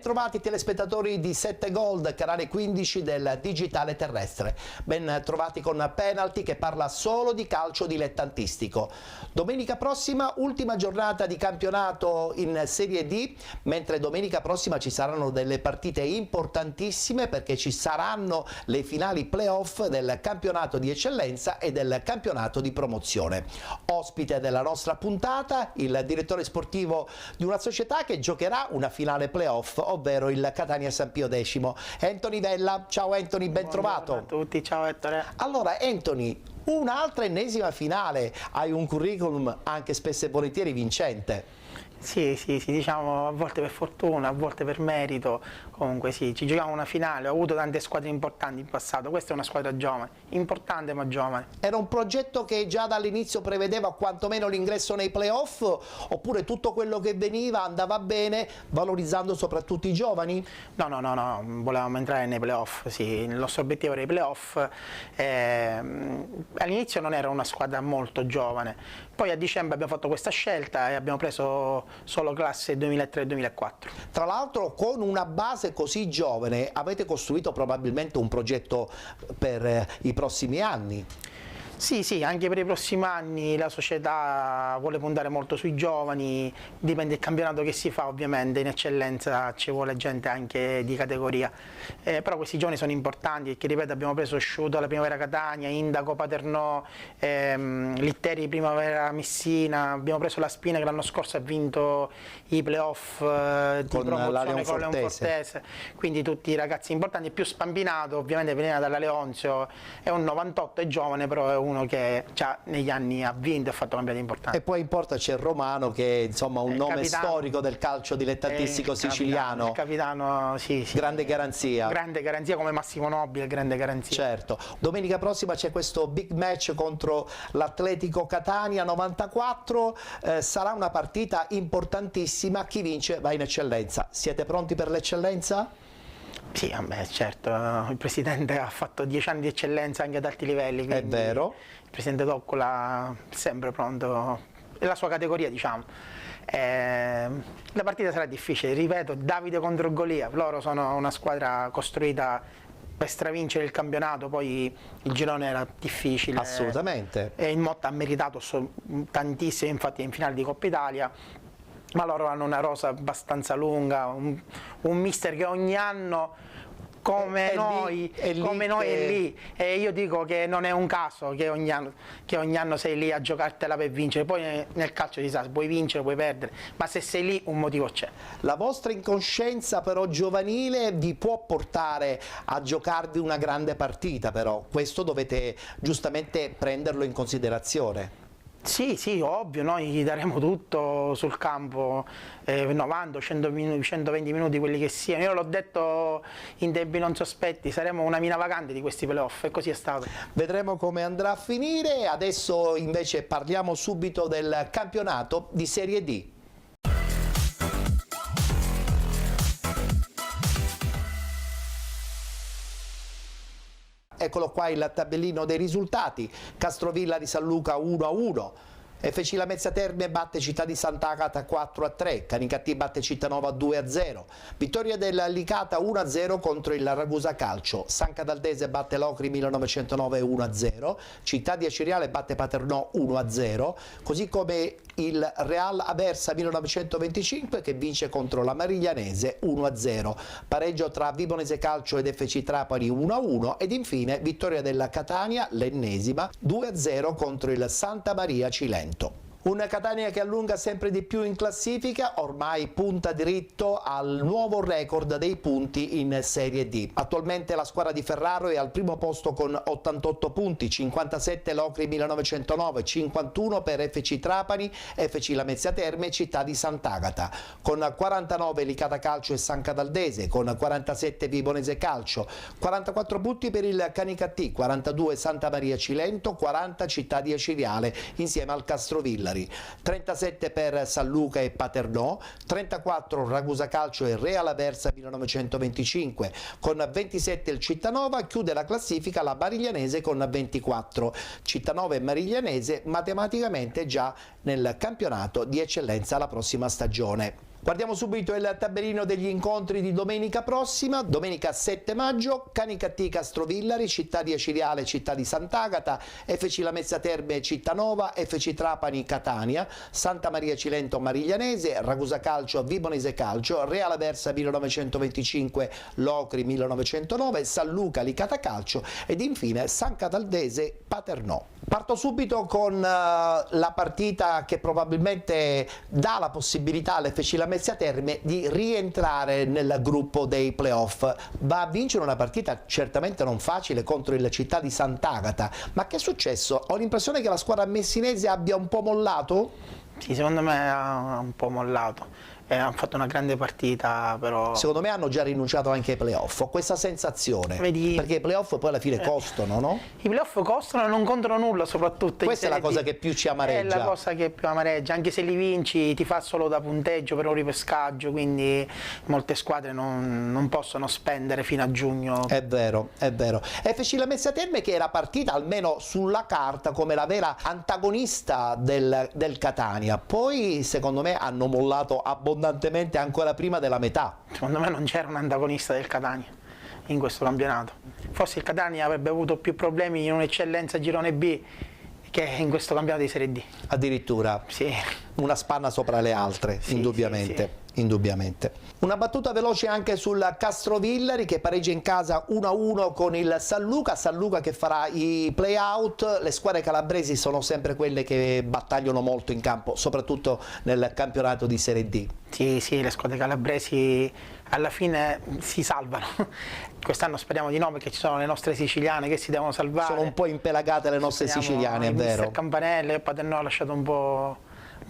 trovati telespettatori di 7 Gold, canale 15 del digitale terrestre. Ben trovati con Penalty, che parla solo di calcio dilettantistico. Domenica prossima ultima giornata di campionato in Serie D, mentre domenica prossima ci saranno delle partite importantissime perché ci saranno le finali playoff del campionato di eccellenza e del campionato di promozione. Ospite della nostra puntata il direttore sportivo di una società che giocherà una finale playoff, ovvero il Catania San Pio X, Anthony Vella. Ciao Anthony, ben trovato. Buongiorno a tutti, ciao Ettore. Allora Anthony, un'altra ennesima finale, hai un curriculum anche spesso e volentieri vincente. Sì, diciamo a volte per fortuna, a volte per merito, comunque sì, ci giochiamo una finale, ho avuto tante squadre importanti in passato, questa è una squadra giovane, importante ma giovane. Era un progetto che già dall'inizio prevedeva quantomeno l'ingresso nei playoff, oppure tutto quello che veniva andava bene, valorizzando soprattutto i giovani? No, volevamo entrare nei playoff, sì, il nostro obiettivo era i playoff, all'inizio non era una squadra molto giovane, poi a dicembre abbiamo fatto questa scelta e abbiamo preso solo classe 2003-2004. Tra l'altro con una base così giovane avete costruito probabilmente un progetto per i prossimi anni. Sì, anche per i prossimi anni la società vuole puntare molto sui giovani, dipende dal campionato che si fa ovviamente, in eccellenza ci vuole gente anche di categoria, però questi giovani sono importanti perché ripeto abbiamo preso Sciuto alla Primavera Catania, Indaco Paternò, Litteri Primavera Messina, abbiamo preso la Spina che l'anno scorso ha vinto i playoff di promozione con Leon Fortese, quindi tutti i ragazzi importanti, più Spampinato ovviamente veniva dalla Leonzio, è un 98, è giovane però è uno che già negli anni ha vinto e ha fatto campionati importanti. E poi in porta c'è Romano che è insomma un nome capitano, storico del calcio dilettantistico siciliano. Il capitano, sì. Grande garanzia. Grande garanzia come Massimo Nobile, grande garanzia. Certo. Domenica prossima c'è questo big match contro l'Atletico Catania 94, sarà una partita importantissima, chi vince va in eccellenza. Siete pronti per l'eccellenza? Sì, certo, il Presidente ha fatto 10 anni di eccellenza anche ad alti livelli, è vero. Il Presidente Doccola è sempre pronto, è la sua categoria diciamo. La partita sarà difficile, ripeto, Davide contro Golia, loro sono una squadra costruita per stravincere il campionato, poi il girone era difficile. Assolutamente. E il Motta ha meritato tantissimo, infatti è in finale di Coppa Italia. Ma loro hanno una rosa abbastanza lunga, un mister che ogni anno come noi è lì, e io dico che non è un caso che ogni anno sei lì a giocartela per vincere, poi nel calcio si sa, puoi vincere, puoi perdere, ma se sei lì un motivo c'è. La vostra incoscienza però giovanile vi può portare a giocarvi una grande partita, però questo dovete giustamente prenderlo in considerazione. Sì, ovvio, noi gli daremo tutto sul campo, 90, 100 minuti, 120 minuti, quelli che siano. Io l'ho detto in tempi non sospetti, saremo una mina vacante di questi playoff e così è stato. Vedremo come andrà a finire, adesso invece parliamo subito del campionato di Serie D. Eccolo qua il tabellino dei risultati: Castrovilla di San Luca 1-1, FC Lamezia Terme batte Città di Sant'Agata 4-3, Canicattì batte Cittanova 2-0, vittoria del Licata 1-0 contro il Ragusa Calcio, San Cataldese batte Locri 1909 1-0, Città di Aciriale batte Paternò 1-0, così come il Real Aversa 1925 che vince contro la Mariglianese 1-0, pareggio tra Vibonese Calcio ed FC Trapani 1-1 ed infine vittoria della Catania, l'ennesima, 2-0 contro il Santa Maria Cilento. Un Catania che allunga sempre di più in classifica, ormai punta diritto al nuovo record dei punti in Serie D. Attualmente la squadra di Ferraro è al primo posto con 88 punti, 57 Locri 1909, 51 per FC Trapani, FC Lamezia Terme e Città di Sant'Agata, con 49 Licata Calcio e San Cataldese, con 47 Vibonese Calcio, 44 punti per il Canicattì, 42 Santa Maria Cilento, 40 Città di Aciriale insieme al Castrovillari, 37 per San Luca e Paternò, 34 Ragusa Calcio e Real Aversa 1925, con 27 il Cittanova, chiude la classifica la Mariglianese con 24. Cittanova e Mariglianese matematicamente già nel campionato di eccellenza la prossima stagione. Guardiamo subito il tabellino degli incontri di domenica prossima, domenica 7 maggio, Canicattì Castrovillari, Città di Aciriale, Città di Sant'Agata, FC Lamezia Terme Cittanova, FC Trapani Catania, Santa Maria Cilento Mariglianese, Ragusa Calcio Vibonese Calcio, Real Aversa 1925 Locri 1909, San Luca Licata Calcio ed infine San Cataldese Paternò. Parto subito con la partita che probabilmente dà la possibilità all'FC Lamezia Terme di rientrare nel gruppo dei playoff. Va a vincere una partita certamente non facile contro il Città di Sant'Agata, ma che è successo? Ho l'impressione che la squadra messinese abbia un po' mollato? Sì, secondo me ha un po' mollato. Hanno fatto una grande partita, però... Secondo me hanno già rinunciato anche ai playoff, ho questa sensazione, Vedi... perché i playoff poi alla fine costano, no? I playoff costano e non contano nulla, soprattutto questa è la cosa che più ci amareggia. È la cosa che più amareggia, anche se li vinci ti fa solo da punteggio per un ripescaggio, quindi molte squadre non possono spendere fino a giugno. È vero, è vero. FC Lamezia Terme che era partita almeno sulla carta come la vera antagonista del Catania, poi secondo me hanno mollato abbondantemente ancora prima della metà. Secondo me non c'era un antagonista del Catania in questo campionato. Forse il Catania avrebbe avuto più problemi in un'eccellenza girone B che in questo campionato di Serie D. Addirittura? Sì. Una spanna sopra le altre, sì, indubbiamente. Sì, sì. Indubbiamente. Una battuta veloce anche sul Castrovillari che pareggia in casa 1-1 con il San Luca che farà i play-out. Le squadre calabresi sono sempre quelle che battagliano molto in campo, soprattutto nel campionato di Serie D. Sì, sì, le squadre calabresi alla fine si salvano. Quest'anno speriamo di no perché ci sono le nostre siciliane che si devono salvare. Sono un po' impelagate le nostre siciliane, è vero. Il Campanelle e Paternò ha lasciato un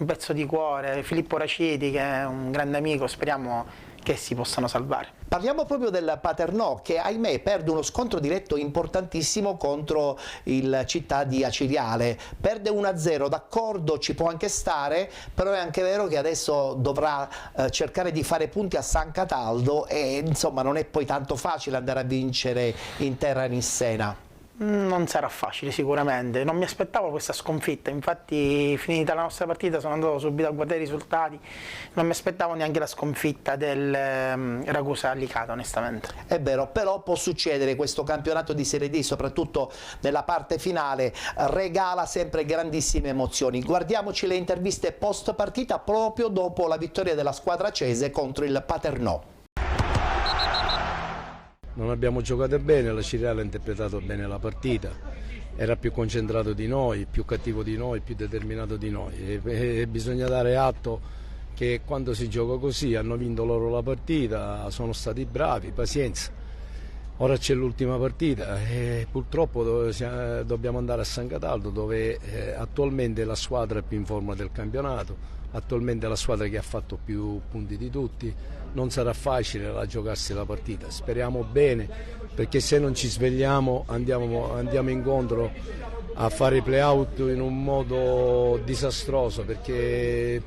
pezzo di cuore, Filippo Raciti che è un grande amico, speriamo che si possano salvare. Parliamo proprio del Paternò che ahimè perde uno scontro diretto importantissimo contro il Città di Aciriale, perde 1-0, d'accordo, ci può anche stare, però è anche vero che adesso dovrà cercare di fare punti a San Cataldo e insomma non è poi tanto facile andare a vincere in terra nissena. Non sarà facile sicuramente, non mi aspettavo questa sconfitta, infatti finita la nostra partita sono andato subito a guardare i risultati, non mi aspettavo neanche la sconfitta del Ragusa Licata onestamente. È vero, però può succedere, questo campionato di Serie D soprattutto nella parte finale regala sempre grandissime emozioni. Guardiamoci le interviste post partita proprio dopo la vittoria della squadra acese contro il Paternò. Non abbiamo giocato bene, la Ciriale ha interpretato bene la partita, era più concentrato di noi, più cattivo di noi, più determinato di noi e bisogna dare atto che quando si gioca così hanno vinto loro la partita, sono stati bravi, pazienza. Ora c'è l'ultima partita e purtroppo dobbiamo andare a San Cataldo dove attualmente è la squadra più in forma del campionato, attualmente è la squadra che ha fatto più punti di tutti. Non sarà facile da giocarsi la partita, speriamo bene perché se non ci svegliamo andiamo incontro a fare i play-out in un modo disastroso perché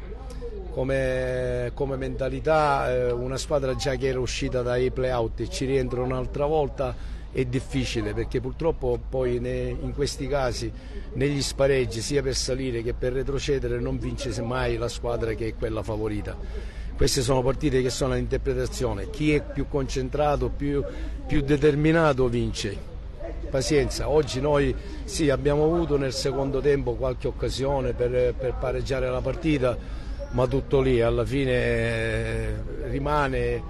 come mentalità una squadra già che era uscita dai play-out e ci rientra un'altra volta è difficile perché purtroppo poi in questi casi negli spareggi sia per salire che per retrocedere non vince mai la squadra che è quella favorita. Queste sono partite che sono all'interpretazione, chi è più concentrato, più determinato vince. Pazienza, oggi noi sì abbiamo avuto nel secondo tempo qualche occasione per pareggiare la partita, ma tutto lì, alla fine rimane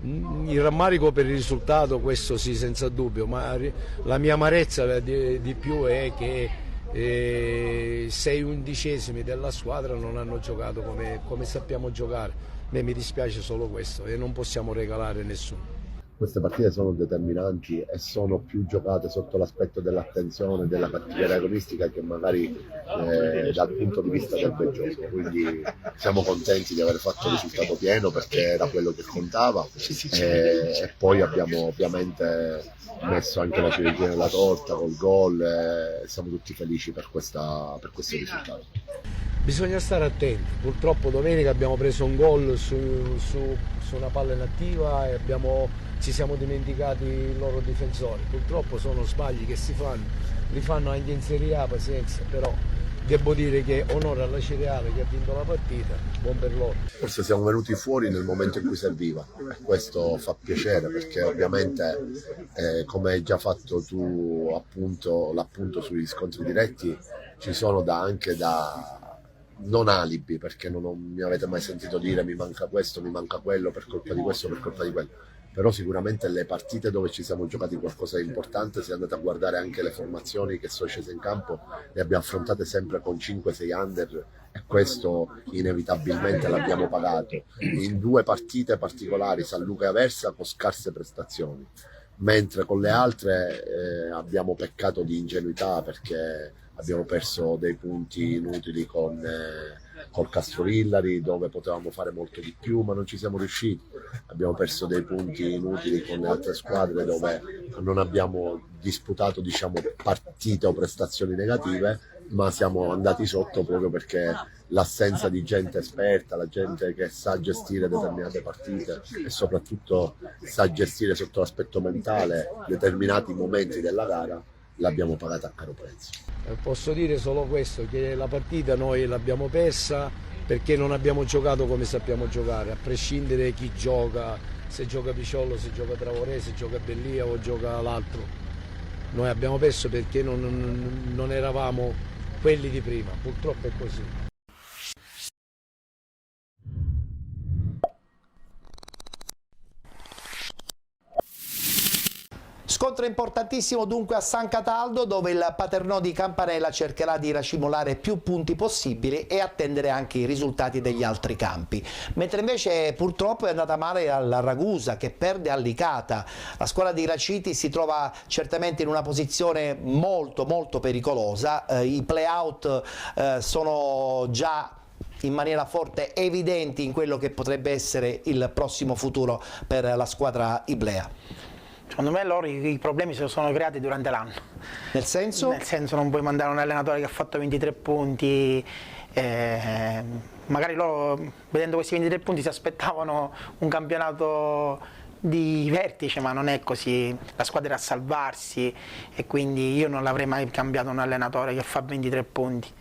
il rammarico per il risultato, questo sì senza dubbio, ma la mia amarezza di più è che 6 undicesimi della squadra non hanno giocato come sappiamo giocare. A me mi dispiace solo questo e non possiamo regalare nessuno. Queste partite sono determinanti e sono più giocate sotto l'aspetto dell'attenzione, della cattiveria agonistica che magari dal punto di vista del bel gioco, quindi siamo contenti di aver fatto il risultato pieno perché era quello che contava e poi abbiamo ovviamente messo anche la ciliegina nella torta col gol e siamo tutti felici per questo risultato. Bisogna stare attenti, purtroppo domenica abbiamo preso un gol su una palla inattiva e ci siamo dimenticati i loro difensori, purtroppo sono sbagli che si fanno, li fanno anche in Serie A, pazienza, però devo dire che onore alla Cireale che ha vinto la partita, buon per loro. Forse siamo venuti fuori nel momento in cui serviva e questo fa piacere, perché ovviamente come hai già fatto tu l'appunto sugli scontri diretti, ci sono anche non alibi, perché non mi avete mai sentito dire mi manca questo, mi manca quello per colpa di questo, per colpa di quello. Però sicuramente le partite dove ci siamo giocati qualcosa di importante, se andate a guardare anche le formazioni che sono scese in campo, le abbiamo affrontate sempre con 5-6 under e questo inevitabilmente l'abbiamo pagato in 2 partite particolari, San Luca e Aversa, con scarse prestazioni, mentre con le altre abbiamo peccato di ingenuità, perché abbiamo perso dei punti inutili col Castrovillari, dove potevamo fare molto di più ma non ci siamo riusciti. Abbiamo perso dei punti inutili con le altre squadre, dove non abbiamo disputato, diciamo, partite o prestazioni negative, ma siamo andati sotto proprio perché l'assenza di gente esperta, la gente che sa gestire determinate partite e soprattutto sa gestire sotto l'aspetto mentale determinati momenti della gara, l'abbiamo pagata a caro prezzo. Posso dire solo questo, che la partita noi l'abbiamo persa perché non abbiamo giocato come sappiamo giocare, a prescindere chi gioca, se gioca Picciollo, se gioca Traoré, se gioca Bellia o gioca l'altro. Noi abbiamo perso perché non eravamo quelli di prima, purtroppo è così. Scontro importantissimo dunque a San Cataldo, dove il Paternò di Campanella cercherà di racimolare più punti possibili e attendere anche i risultati degli altri campi. Mentre invece purtroppo è andata male alla Ragusa, che perde a Licata. La squadra di Raciti si trova certamente in una posizione molto pericolosa. I play-out sono già in maniera forte evidenti in quello che potrebbe essere il prossimo futuro per la squadra iblea. Secondo me loro i problemi si sono creati durante l'anno. Nel senso? Nel senso, non puoi mandare un allenatore che ha fatto 23 punti, magari loro vedendo questi 23 punti si aspettavano un campionato di vertice, ma non è così, la squadra è a salvarsi e quindi io non l'avrei mai cambiato un allenatore che fa 23 punti.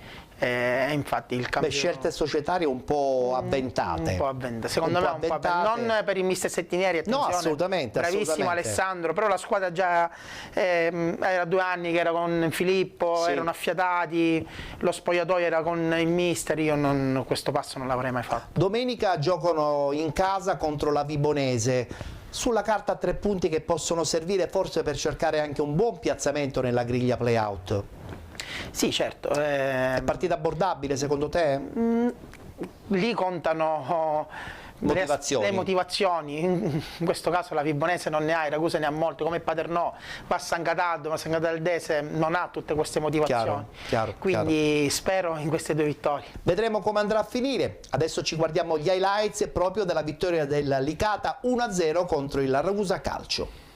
Infatti il cambio... scelte societarie un po' avventate. Un po' avventate, secondo me un po' avventate. Non per il mister Settinieri, attenzione, no, assolutamente, bravissimo Alessandro, però la squadra già era 2 anni che era con Filippo, sì, erano affiatati, lo spogliatoio era con il mister, io questo passo non l'avrei mai fatto. Domenica giocano in casa contro la Vibonese. Sulla carta 3 punti che possono servire forse per cercare anche un buon piazzamento nella griglia play-out. Sì, certo. È partita abbordabile secondo te? Lì contano le motivazioni. In questo caso la Vibonese non ne ha, Ragusa ne ha molte, come Paternò va a San Cataldo, ma San Cataldese non ha tutte queste motivazioni. Quindi spero in queste 2 vittorie. Vedremo come andrà a finire. Adesso ci guardiamo gli highlights proprio della vittoria del Licata 1-0 contro il Ragusa Calcio.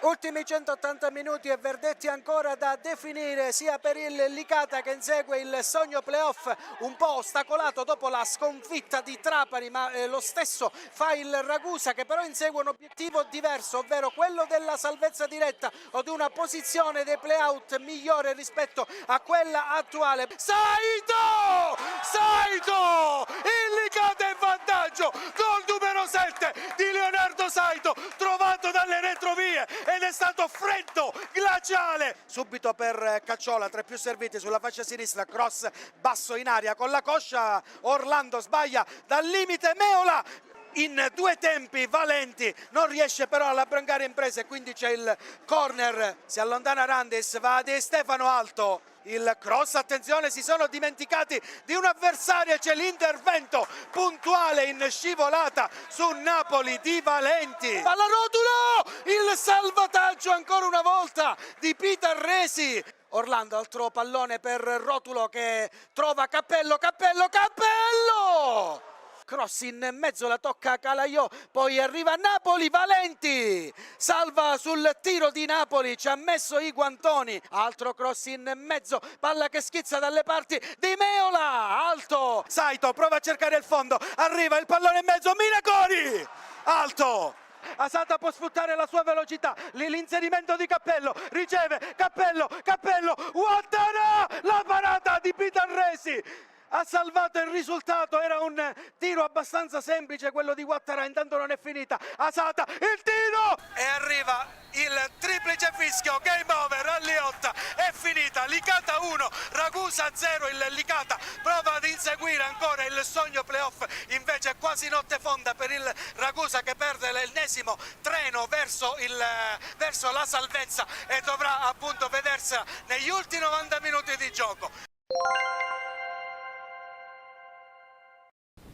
Ultimi 180 minuti e verdetti ancora da definire sia per il Licata che insegue il sogno playoff, un po' ostacolato dopo la sconfitta di Trapani, ma lo stesso fa il Ragusa, che però insegue un obiettivo diverso, ovvero quello della salvezza diretta o di una posizione dei playout migliore rispetto a quella attuale. Saito! Il Licata è in vantaggio, gol numero 7 di Leonardo Saito, trovato dalle retrovie ed è stato freddo, glaciale. Subito per Cacciola, tra i più serviti sulla fascia sinistra, cross basso in aria con la coscia, Orlando sbaglia dal limite, Meola in 2 tempi Valenti non riesce però a labbrangare imprese, quindi c'è il corner, si allontana Randis, va Di Stefano alto, il cross, attenzione, si sono dimenticati di un avversario, c'è l'intervento puntuale in scivolata su Napoli di Valenti. Palla Rotulo, il salvataggio ancora una volta di Peter Resi. Orlando, altro pallone per Rotulo che trova Cappello. Cross in mezzo, la tocca Calaiò, poi arriva Napoli, Valenti salva sul tiro di Napoli, ci ha messo i guantoni, altro cross in mezzo, palla che schizza dalle parti di Meola, alto, Saito prova a cercare il fondo, arriva il pallone in mezzo, Minacori, alto, Asata può sfruttare la sua velocità, l'inserimento di Cappello, riceve Cappello, Ouattara, la parata di Peter Resi ha salvato il risultato. Era un tiro abbastanza semplice quello di Ouattara, intanto non è finita. Asata, il tiro, e arriva il triplice fischio, game over a Liotta, è finita. Licata 1, Ragusa 0. Il Licata prova ad inseguire ancora il sogno playoff, invece quasi notte fonda per il Ragusa, che perde l'ennesimo treno verso la salvezza e dovrà appunto vedersela negli ultimi 90 minuti di gioco.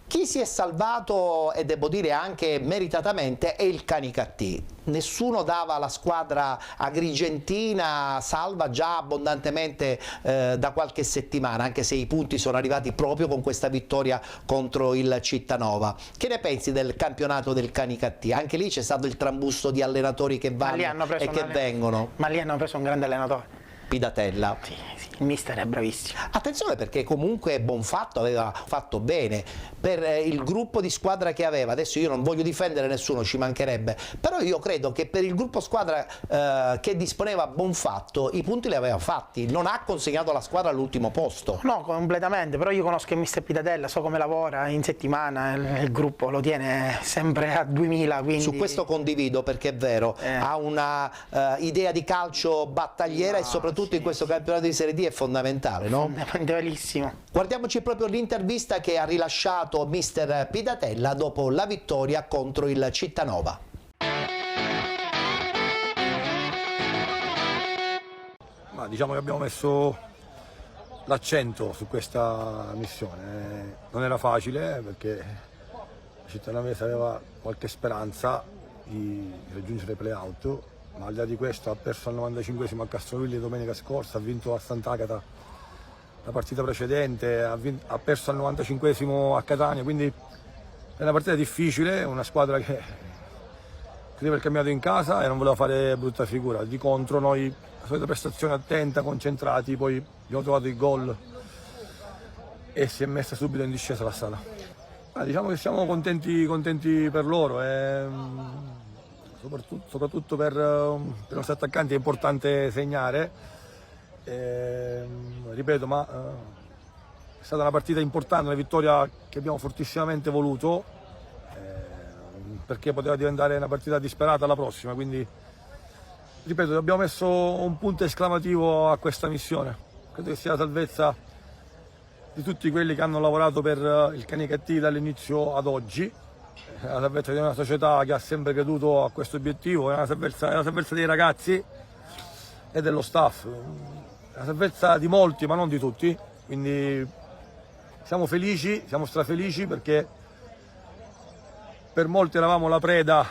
Chi si è salvato, e devo dire anche meritatamente, è il Canicattì. Nessuno dava la squadra agrigentina salva già abbondantemente da qualche settimana, anche se i punti sono arrivati proprio con questa vittoria contro il Cittanova. Che ne pensi del campionato del Canicattì? Anche lì c'è stato il trambusto di allenatori che vanno e che vengono. Ma lì hanno preso un grande allenatore. Pidatella. Sì, il mister è bravissimo. Attenzione, perché comunque Bonfatto aveva fatto bene per il gruppo di squadra che aveva. Adesso io non voglio difendere nessuno, ci mancherebbe, però io credo che per il gruppo squadra che disponeva Bonfatto i punti li aveva fatti, non ha consegnato la squadra all'ultimo posto. No, completamente, però io conosco il mister Pidatella, so come lavora in settimana, il gruppo lo tiene sempre a 2000, quindi... Su questo condivido, perché è vero, ha una idea di calcio battagliera, e soprattutto in questo campionato di Serie D è fondamentale, no? Fondamentalissimo. Guardiamoci proprio l'intervista che ha rilasciato mister Pidatella dopo la vittoria contro il Cittanova. Ma diciamo che abbiamo messo l'accento su questa missione. Non era facile, perché il Cittanovese aveva qualche speranza di raggiungere i play-out, ma al di là di questo ha perso al 95esimo a Castrovilli domenica scorsa, ha vinto a Sant'Agata la partita precedente, ha perso al 95esimo a Catania, quindi è una partita difficile, una squadra che chiudeva il campionato in casa e non voleva fare brutta figura. Di contro noi, la solita prestazione attenta, concentrati, poi abbiamo trovato il gol e si è messa subito in discesa la strada. Diciamo che siamo contenti per loro. Soprattutto per i nostri attaccanti è importante segnare, ripeto, ma è stata una partita importante, una vittoria che abbiamo fortissimamente voluto, perché poteva diventare una partita disperata alla prossima, quindi ripeto, abbiamo messo un punto esclamativo a questa missione. Credo che sia la salvezza di tutti quelli che hanno lavorato per il Canicattì dall'inizio ad oggi. È la salvezza di una società che ha sempre creduto a questo obiettivo, è la salvezza dei ragazzi e dello staff, è la salvezza di molti ma non di tutti, quindi siamo felici, siamo strafelici, perché per molti eravamo la preda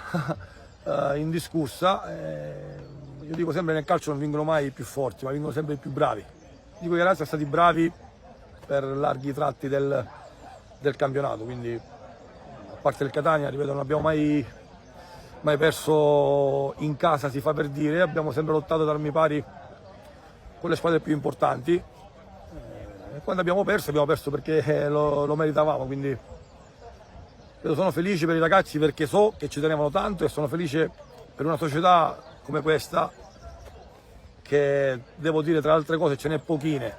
indiscussa. Io dico sempre, nel calcio non vincono mai i più forti, ma vincono sempre i più bravi. Dico che i ragazzi sono stati bravi per larghi tratti del campionato, quindi a parte il Catania, ripeto, non abbiamo mai perso in casa, si fa per dire, abbiamo sempre lottato ad armi pari con le squadre più importanti. E quando abbiamo perso perché lo meritavamo, quindi sono felice per i ragazzi, perché so che ci tenevano tanto, e sono felice per una società come questa, che devo dire, tra altre cose, ce n'è pochine,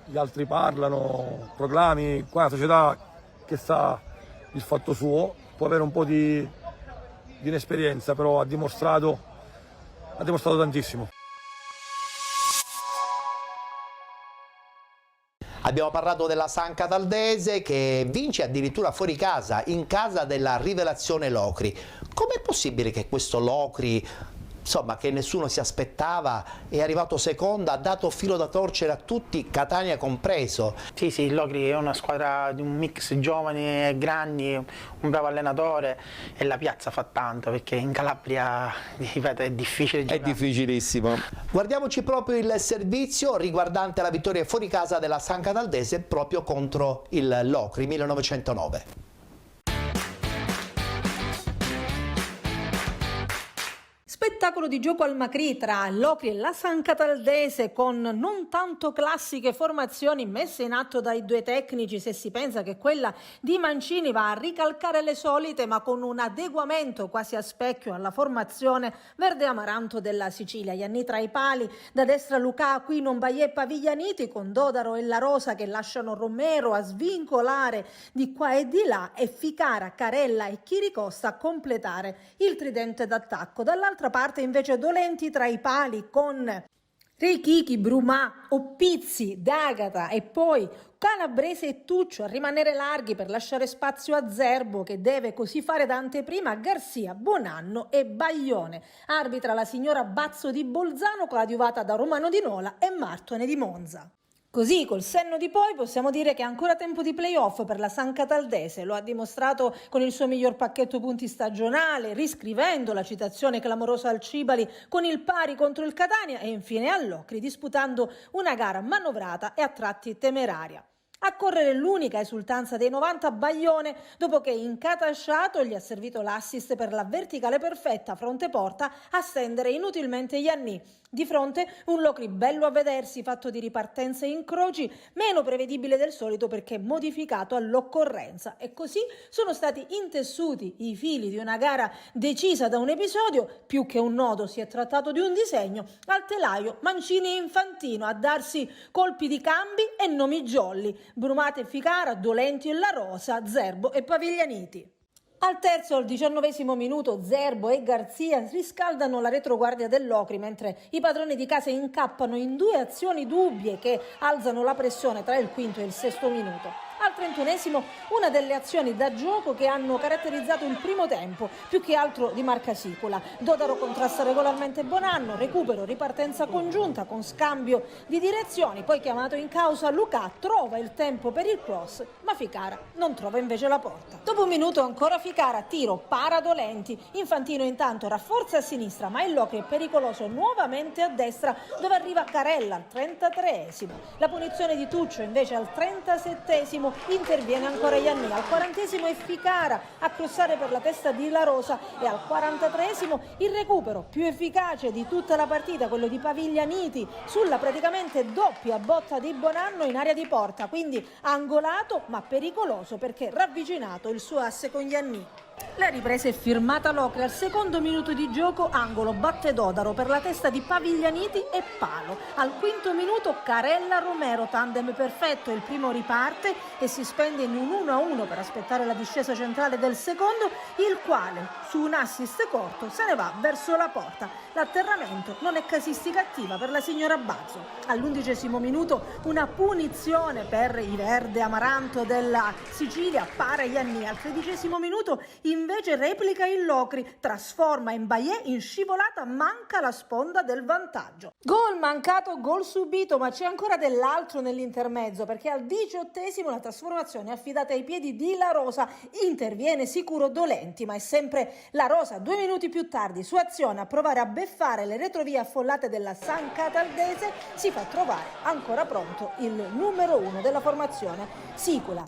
gli altri parlano, proclami, qua è una società che sa il fatto suo, può avere un po' di inesperienza, però ha dimostrato tantissimo. Abbiamo parlato della San Cataldese, che vince addirittura fuori casa, in casa della rivelazione Locri. Com'è possibile che questo Locri, insomma, che nessuno si aspettava, è arrivato secondo, ha dato filo da torcere a tutti, Catania compreso? Sì, il Locri è una squadra di un mix giovani e grandi, un bravo allenatore, e la piazza fa tanto, perché in Calabria, ripeto, è difficile giocare. È difficilissimo. Guardiamoci proprio il servizio riguardante la vittoria fuori casa della San Cataldese proprio contro il Locri 1909. Spettacolo di gioco al Macri tra l'Ocri e la San Cataldese, con non tanto classiche formazioni messe in atto dai due tecnici, se si pensa che quella di Mancini va a ricalcare le solite, ma con un adeguamento quasi a specchio alla formazione verde amaranto della Sicilia. Ianni tra i pali, da destra Luca, qui non Baie e Paviglianiti, con Dodaro e La Rosa che lasciano Romero a svincolare di qua e di là, e Ficara, Carella e Chiricosta a completare il tridente d'attacco. Dall'altra parte invece Dolenti tra i pali, con Reichichi, Brumà, Oppizzi, D'Agata e poi Calabrese e Tuccio a rimanere larghi per lasciare spazio a Zerbo, che deve così fare da anteprima a Garzia, Bonanno e Baglione. Arbitra la signora Bazzo di Bolzano, coadiuvata da Romano di Nola e Martone di Monza. Così, col senno di poi, possiamo dire che è ancora tempo di play-off per la San Cataldese. Lo ha dimostrato con il suo miglior pacchetto punti stagionale, riscrivendo la citazione clamorosa al Cibali con il pari contro il Catania, e infine all'Ocri, disputando una gara manovrata e a tratti temeraria. A correre l'unica esultanza dei 90 Baglione, dopo che incatasciato gli ha servito l'assist per la verticale perfetta fronte porta a stendere inutilmente Ianni. Di fronte un Locri bello a vedersi, fatto di ripartenze e incroci, meno prevedibile del solito perché modificato all'occorrenza, e così sono stati intessuti i fili di una gara decisa da un episodio. Più che un nodo si è trattato di un disegno, al telaio Mancini e Infantino a darsi colpi di cambi e nomi jolly: Brumate e Ficara, Dolenti e La Rosa, Zerbo e Paviglianiti. Al terzo e al 19° minuto Zerbo e Garzia riscaldano la retroguardia dell'Ocri, mentre i padroni di casa incappano in due azioni dubbie che alzano la pressione tra il quinto e il 6° minuto. Al 31° una delle azioni da gioco che hanno caratterizzato il primo tempo, più che altro di marca sicola. Dodaro contrasta regolarmente Bonanno, recupero, ripartenza congiunta con scambio di direzioni, poi chiamato in causa Luca trova il tempo per il cross, ma Ficara non trova invece la porta. Dopo un minuto ancora Ficara, tiro, para Dolenti, Infantino intanto rafforza a sinistra, ma il Locri è pericoloso nuovamente a destra, dove arriva Carella al 33°. La punizione di Tuccio invece al 37° interviene ancora Ianni, al 40° è Ficara a crossare per la testa di La Rosa, e al 43° il recupero più efficace di tutta la partita, quello di Paviglianiti sulla praticamente doppia botta di Bonanno in area di porta, quindi angolato ma pericoloso perché ravvicinato il suo asse con Ianni. La ripresa è firmata Locri al 2° minuto di gioco, angolo, batte Dodaro per la testa di Paviglianiti e palo. Al 5° minuto Carella Romero, tandem perfetto, il primo riparte e si spende in un 1-1 per aspettare la discesa centrale del secondo, il quale su un assist corto se ne va verso la porta. L'atterramento non è casistica attiva per la signora Bazzo. All'11° minuto una punizione per i verde amaranto della Sicilia, para Ianni. Al 13° minuto invece replica il Locri, trasforma Mbaye in scivolata, manca la sponda del vantaggio. Gol mancato, gol subito, ma c'è ancora dell'altro nell'intermezzo, perché al 18° la trasformazione è affidata ai piedi di La Rosa, interviene sicuro Dolenti, ma è sempre La Rosa 2 minuti più tardi su azione a provare a beffare le retrovie affollate della San Cataldese, si fa trovare ancora pronto il numero 1 della formazione, Sicula.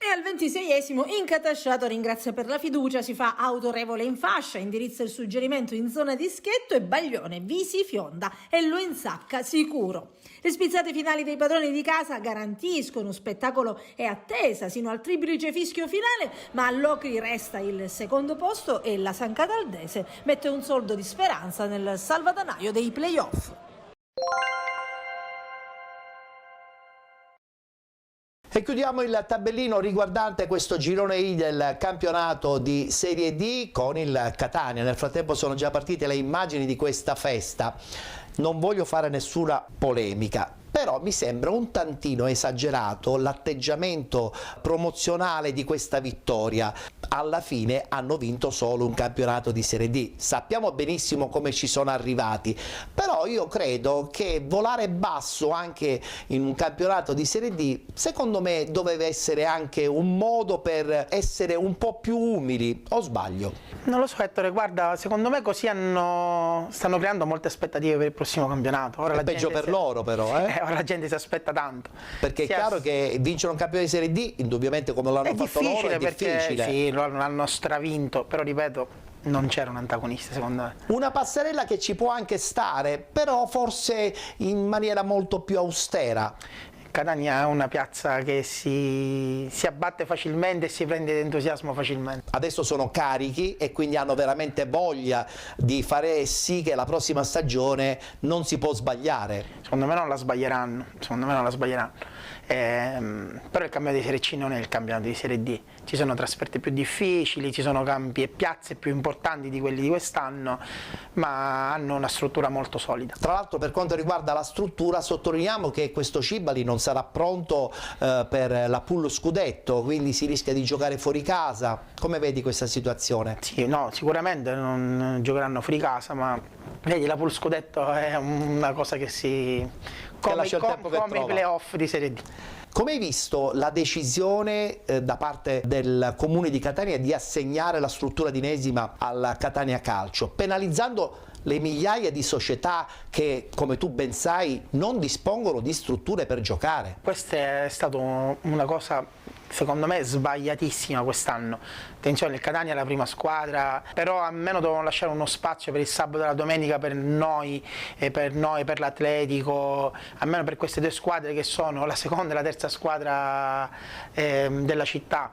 E al 26° incatasciato ringrazia per la fiducia, si fa autorevole in fascia, indirizza il suggerimento in zona dischetto e Baglione vi si fionda e lo insacca sicuro. Le spizzate finali dei padroni di casa garantiscono spettacolo e attesa sino al triplice fischio finale, ma all'Ocri resta il 2° posto e la San Cataldese mette un soldo di speranza nel salvadanaio dei play-off. E chiudiamo il tabellino riguardante questo girone I del campionato di Serie D con il Catania. Nel frattempo sono già partite le immagini di questa festa. Non voglio fare nessuna polemica, però mi sembra un tantino esagerato l'atteggiamento promozionale di questa vittoria. Alla fine hanno vinto solo un campionato di Serie D. Sappiamo benissimo come ci sono arrivati, però io credo che volare basso anche in un campionato di Serie D, secondo me doveva essere anche un modo per essere un po' più umili, o sbaglio? Non lo so, Ettore, guarda, secondo me così stanno creando molte aspettative per il prossimo campionato. Ora è peggio per loro però, ora la gente si aspetta tanto. Perché è chiaro che vincere un campionato di Serie D, indubbiamente come l'hanno fatto loro, è difficile. Sì, l'hanno stravinto, però ripeto, non c'era un antagonista secondo me. Una passerella che ci può anche stare, però forse in maniera molto più austera. Catania è una piazza che si abbatte facilmente e si prende entusiasmo facilmente. Adesso sono carichi e quindi hanno veramente voglia di fare sì che la prossima stagione non si può sbagliare. Secondo me non la sbaglieranno, però il campionato di Serie C non è il campionato di Serie D, ci sono trasferte più difficili, ci sono campi e piazze più importanti di quelli di quest'anno, ma hanno una struttura molto solida. Tra l'altro, per quanto riguarda la struttura, sottolineiamo che questo Cibali non sarà pronto per la pool scudetto, quindi si rischia di giocare fuori casa. Come vedi questa situazione? Sì, no, sicuramente non giocheranno fuori casa, ma vedi, la pool scudetto è una cosa che come i playoff di Serie D. Come hai visto la decisione da parte del Comune di Catania di assegnare la struttura di Inesima al Catania Calcio, penalizzando le migliaia di società che, come tu ben sai, non dispongono di strutture per giocare? Questa è stata una cosa, secondo me, sbagliatissima quest'anno. Attenzione, il Catania è la prima squadra, però almeno dovevano lasciare uno spazio per il sabato e la domenica per noi, per l'Atletico, almeno per queste due squadre che sono la seconda e la terza squadra della città.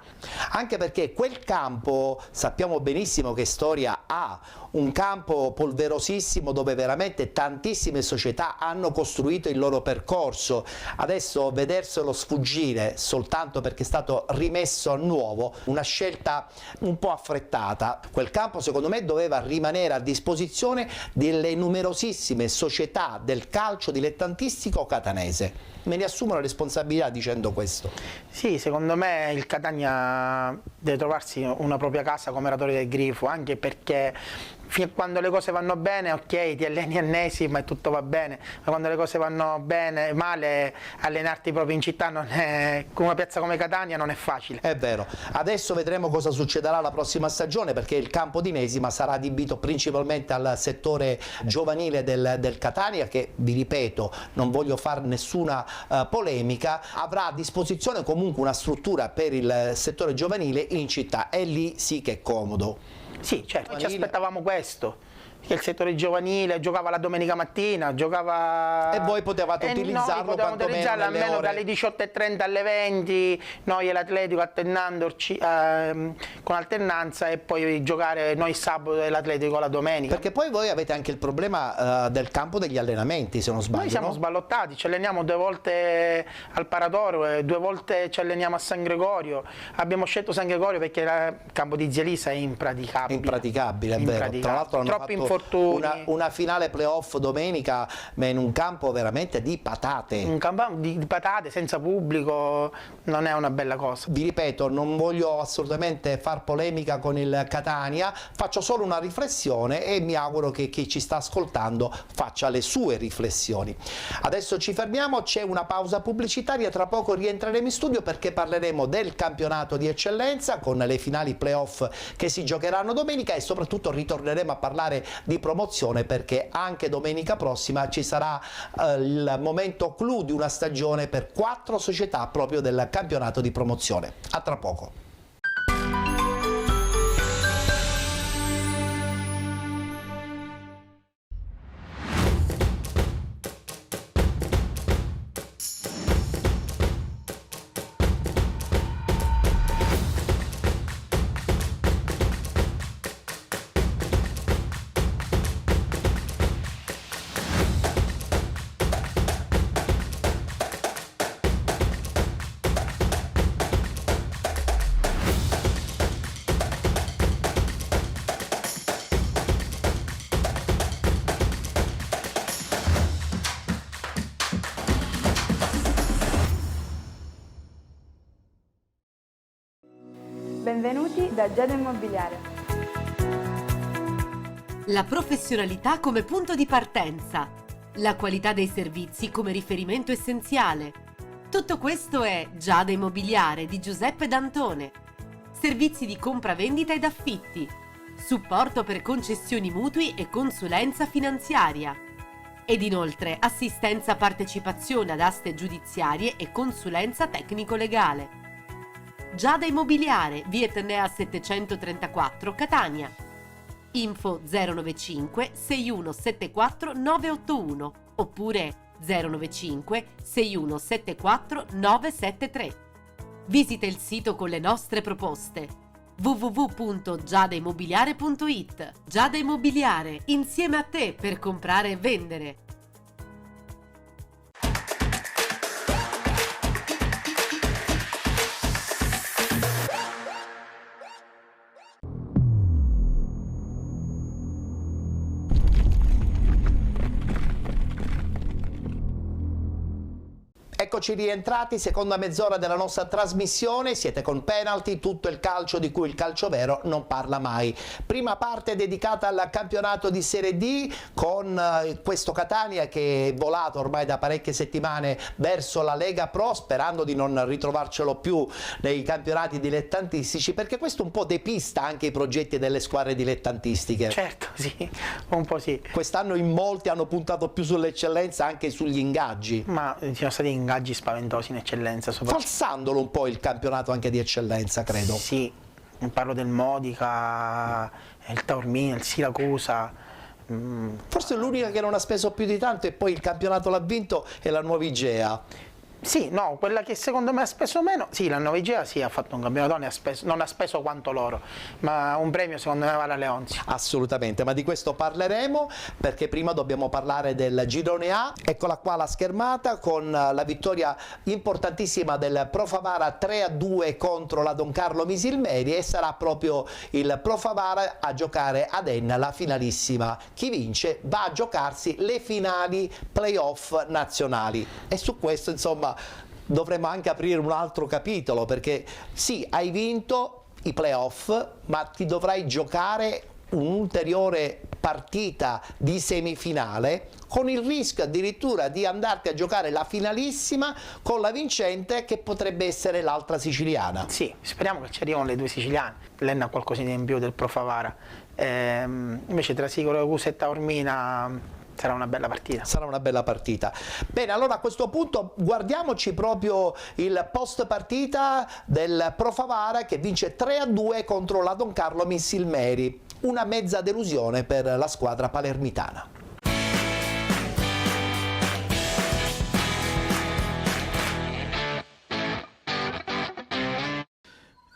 Anche perché quel campo, sappiamo benissimo che storia ha, un campo polverosissimo dove veramente tantissime società hanno costruito il loro percorso. Adesso vederselo sfuggire soltanto perché è stato rimesso a nuovo, una scelta un po' affrettata. Quel campo secondo me doveva rimanere a disposizione delle numerosissime società del calcio dilettantistico catanese. Me ne assumo la responsabilità dicendo questo. Sì, secondo me il Catania deve trovarsi una propria casa come Oratorio del Grifo, anche perché fino a quando le cose vanno bene, ok, ti alleni a Inesima e tutto va bene, ma quando le cose vanno bene, male, allenarti proprio in città con una piazza come Catania non è facile. È vero. Adesso vedremo cosa succederà la prossima stagione, perché il campo di Inesima sarà adibito principalmente al settore giovanile del Catania, che, vi ripeto, non voglio fare nessuna polemica, avrà a disposizione comunque una struttura per il settore giovanile in città, e lì sì che è comodo. Sì, certo, noi ci aspettavamo questo, che il settore giovanile giocava la domenica mattina, giocava... E voi potevate utilizzarlo almeno dalle 18:30 alle 20, noi e l'Atletico con alternanza, e poi giocare noi sabato e l'Atletico la domenica. Perché poi voi avete anche il problema del campo degli allenamenti, se non sbaglio. Noi siamo sballottati, ci alleniamo 2 volte al Paratoro e 2 volte ci alleniamo a San Gregorio. Abbiamo scelto San Gregorio perché il campo di Zia-Lisa è impraticabile. Impraticabile, è vero. Tra l'altro hanno fatto una finale playoff domenica, ma in un campo veramente di patate. Un campo di patate senza pubblico non è una bella cosa. Vi ripeto, non voglio assolutamente far polemica con il Catania, faccio solo una riflessione e mi auguro che chi ci sta ascoltando faccia le sue riflessioni. Adesso ci fermiamo, c'è una pausa pubblicitaria, tra poco rientreremo in studio perché parleremo del campionato di eccellenza con le finali playoff che si giocheranno domenica, e soprattutto ritorneremo a parlare di promozione, perché anche domenica prossima ci sarà il momento clou di una stagione per 4 società proprio del campionato di promozione. A tra poco. Benvenuti da Giada Immobiliare. La professionalità come punto di partenza, la qualità dei servizi come riferimento essenziale. Tutto questo è Giada Immobiliare di Giuseppe D'Antone. Servizi di compra-vendita ed affitti, supporto per concessioni mutui e consulenza finanziaria. Ed inoltre assistenza partecipazione ad aste giudiziarie e consulenza tecnico-legale. Giada Immobiliare, via Etnea 734, Catania. Info 095 6174 981 oppure 095 6174 973. Visita il sito con le nostre proposte www.giadaimmobiliare.it. Giada Immobiliare, insieme a te per comprare e vendere. Eccoci rientrati, seconda mezz'ora della nostra trasmissione, siete con Penalty, tutto il calcio di cui il calcio vero non parla mai. Prima parte dedicata al campionato di Serie D con questo Catania che è volato ormai da parecchie settimane verso la Lega Pro, sperando di non ritrovarcelo più nei campionati dilettantistici, perché questo un po' depista anche i progetti delle squadre dilettantistiche. Certo, sì, un po' sì. Quest'anno in molti hanno puntato più sull'eccellenza, anche sugli ingaggi. Ma ci sono stati ingaggi spaventosi in eccellenza, falsandolo un po' il campionato anche di eccellenza, credo. Sì, parlo del Modica, il Taormina, il Siracusa. Forse l'unica che non ha speso più di tanto e poi il campionato l'ha vinto è la Nuova Igea. Sì, no, quella che secondo me ha speso meno, sì, la Nuova Igea sì, ha fatto un campionato, non ha speso quanto loro, ma un premio secondo me va alla Leonzi. Assolutamente, ma di questo parleremo, perché prima dobbiamo parlare del Girone A. Eccola qua la schermata con la vittoria importantissima del Pro Favara 3-2 contro la Don Carlo Misilmeri, e sarà proprio il Pro Favara a giocare ad Enna la finalissima. Chi vince va a giocarsi le finali playoff nazionali, e su questo insomma dovremmo anche aprire un altro capitolo, perché sì, hai vinto i playoff, ma ti dovrai giocare un'ulteriore partita di semifinale, con il rischio addirittura di andarti a giocare la finalissima con la vincente, che potrebbe essere l'altra siciliana. Sì, speriamo che ci arrivino le due siciliane. L'Enna ha qualcosina in più del Pro Favara, invece tra Siracusa e Taormina sarà una bella partita. Sarà una bella partita. Bene, allora a questo punto guardiamoci proprio il post partita del Pro Favara, che vince 3-2 contro la Don Carlo Misilmeri. Una mezza delusione per la squadra palermitana.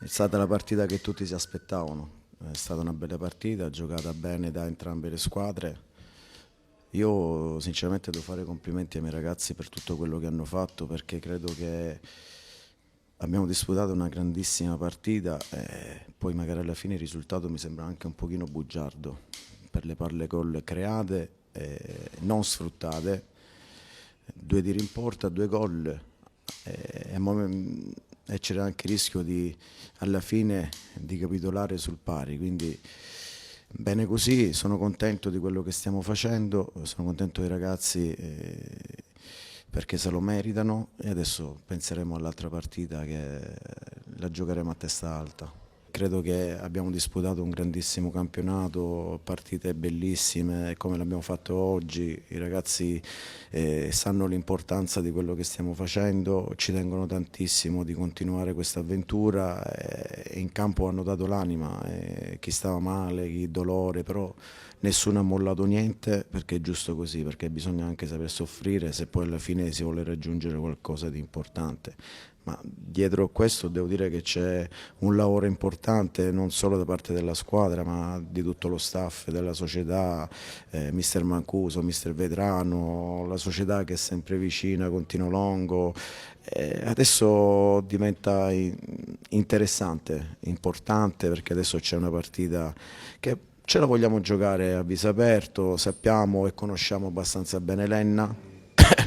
È stata la partita che tutti si aspettavano, è stata una bella partita, giocata bene da entrambe le squadre. Io sinceramente devo fare complimenti ai miei ragazzi per tutto quello che hanno fatto, perché credo che abbiamo disputato una grandissima partita e poi magari alla fine il risultato mi sembra anche un pochino bugiardo per le palle gol create e non sfruttate. 2 tiri in porta, 2 gol e c'era anche il rischio di alla fine di capitolare sul pari, quindi bene così, sono contento di quello che stiamo facendo, sono contento dei ragazzi perché se lo meritano, e adesso penseremo all'altra partita che la giocheremo a testa alta. Credo che abbiamo disputato un grandissimo campionato, partite bellissime come l'abbiamo fatto oggi, i ragazzi sanno l'importanza di quello che stiamo facendo, ci tengono tantissimo di continuare questa avventura e in campo hanno dato l'anima, chi stava male, chi dolore, però nessuno ha mollato niente, perché è giusto così, perché bisogna anche saper soffrire se poi alla fine si vuole raggiungere qualcosa di importante. Ma dietro a questo devo dire che c'è un lavoro importante non solo da parte della squadra ma di tutto lo staff della società, mister Mancuso, mister Vetrano, la società che è sempre vicina con Tino Longo. Adesso diventa interessante, importante, perché adesso c'è una partita che ce la vogliamo giocare a viso aperto, sappiamo e conosciamo abbastanza bene l'Enna,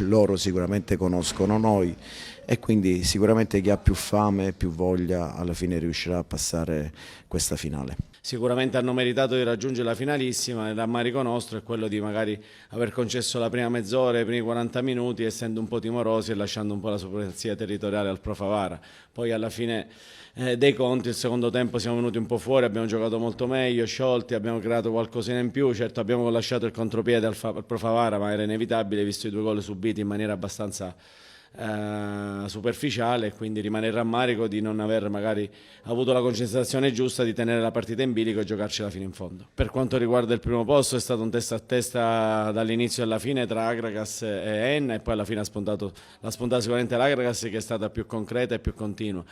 loro sicuramente conoscono noi e quindi sicuramente chi ha più fame e più voglia alla fine riuscirà a passare questa finale. Sicuramente hanno meritato di raggiungere la finalissima, e l'ammarico nostro è quello di magari aver concesso la prima mezz'ora, i primi 40 minuti, essendo un po' timorosi e lasciando un po' la supremazia territoriale al Pro Favara. Poi alla fine dei conti il secondo tempo siamo venuti un po' fuori, abbiamo giocato molto meglio, sciolti, abbiamo creato qualcosina in più, certo abbiamo lasciato il contropiede al Pro Favara, ma era inevitabile visto i 2 gol subiti in maniera abbastanza superficiale, e quindi rimane il rammarico di non aver magari avuto la concentrazione giusta di tenere la partita in bilico e giocarcela fino in fondo. Per quanto riguarda il primo posto, è stato un testa a testa dall'inizio alla fine tra Agragas e Enna, e poi alla fine l'ha spuntato sicuramente l'Agragas, che è stata più concreta e più continua.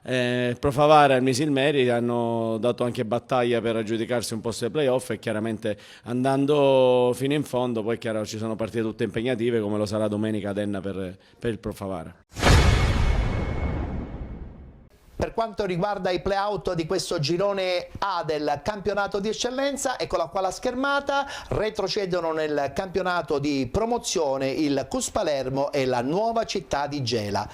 Pro Favara e il Misil Meri hanno dato anche battaglia per aggiudicarsi un posto ai playoff, e chiaramente andando fino in fondo poi chiaro ci sono partite tutte impegnative, come lo sarà domenica ad Enna per il Pro Favara. Per quanto riguarda i play-out di questo girone A del campionato di eccellenza, eccola qua la schermata, retrocedono nel campionato di promozione il Cus Palermo e la Nuova Città di Gela.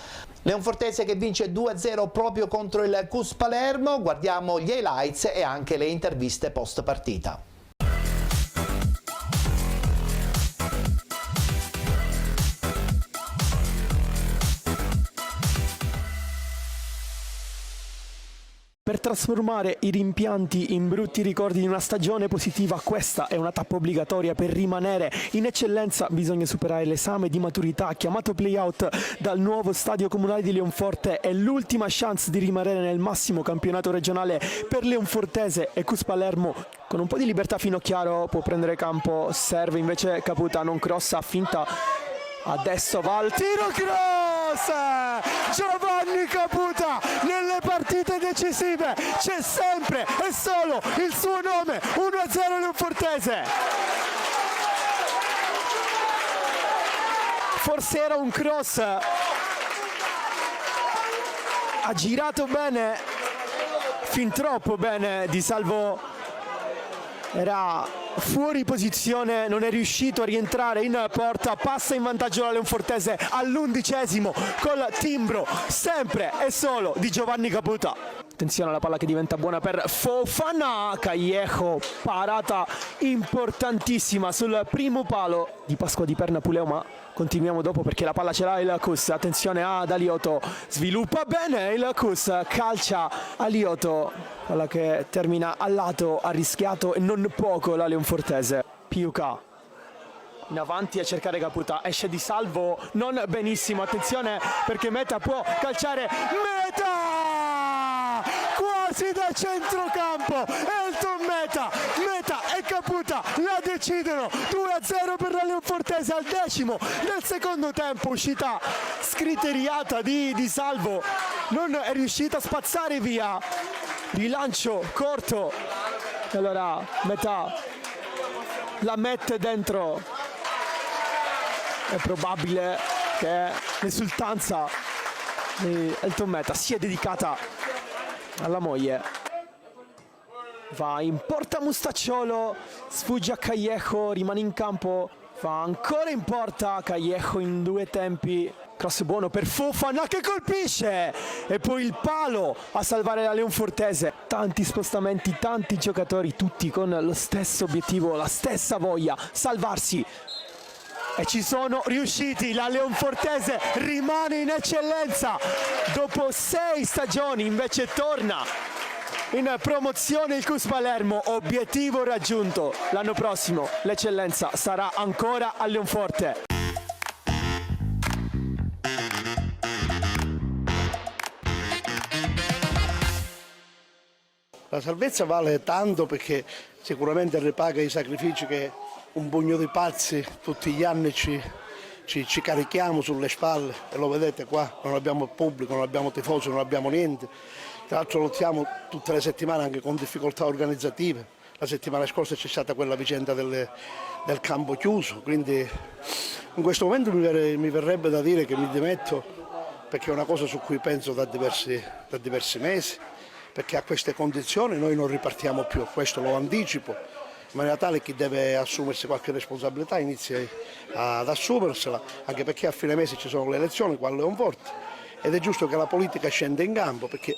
Leonfortese che vince 2-0 proprio contro il Cus Palermo, guardiamo gli highlights e anche le interviste post partita. Per trasformare i rimpianti in brutti ricordi di una stagione positiva, questa è una tappa obbligatoria. Per rimanere in eccellenza bisogna superare l'esame di maturità chiamato playout dal nuovo stadio comunale di Leonforte. È l'ultima chance di rimanere nel massimo campionato regionale per Leonfortese e Cus Palermo. Con un po' di libertà Finocchiaro può prendere campo, serve invece Caputa, non crossa, finta, adesso va al tiro, cross! Giovanni Caputa nelle partite decisive c'è sempre e solo il suo nome. 1-0 Leonfortese. Forse era un cross, ha girato bene, fin troppo bene Di Salvo, era fuori posizione, non è riuscito a rientrare in porta, passa in vantaggio la Leonfortese all'11° col timbro sempre e solo di Giovanni Caputa. Attenzione alla palla che diventa buona per Fofana, Callejo, parata importantissima sul primo palo di Pasqua di Perna Puleo, ma continuiamo dopo perché la palla ce l'ha il Cus. Attenzione ad Alioto, sviluppa bene il Cus, calcia Alioto, palla che termina al lato, ha rischiato e non poco la Leonfortese. Piuca in avanti a cercare Caputa, esce Di Salvo, non benissimo, attenzione perché Meta può calciare, Meta! Quasi da centrocampo, Elton Meta e Caputa la decidono, 2-0 per la Leonfortese al 10° del secondo tempo. Uscita scriteriata di Salvo, non è riuscita a spazzare via, rilancio corto, allora Meta la mette dentro. È probabile che l'esultanza di Elton Meta sia dedicata alla moglie. Va in porta Mustacciolo, sfugge a Callejo, rimane in campo, va ancora in porta Callejo in due tempi. Cross buono per Fofana che colpisce e poi il palo a salvare la Leonfortese. Tanti spostamenti, tanti giocatori, tutti con lo stesso obiettivo, la stessa voglia, salvarsi. E ci sono riusciti, la Leonfortese rimane in eccellenza, dopo 6 stagioni invece torna in promozione il Cus Palermo, obiettivo raggiunto, l'anno prossimo l'eccellenza sarà ancora a Leonforte. La salvezza vale tanto perché sicuramente ripaga i sacrifici che un pugno di pazzi tutti gli anni ci carichiamo sulle spalle, e lo vedete qua, non abbiamo pubblico, non abbiamo tifosi, non abbiamo niente. Tra l'altro lottiamo tutte le settimane anche con difficoltà organizzative. La settimana scorsa c'è stata quella vicenda del campo chiuso, quindi in questo momento mi verrebbe da dire che mi dimetto, perché è una cosa su cui penso da diversi mesi, perché a queste condizioni noi non ripartiamo più, questo lo anticipo, in maniera tale che chi deve assumersi qualche responsabilità inizi ad assumersela, anche perché a fine mese ci sono le elezioni qua a Leonforte ed è giusto che la politica scenda in campo, perché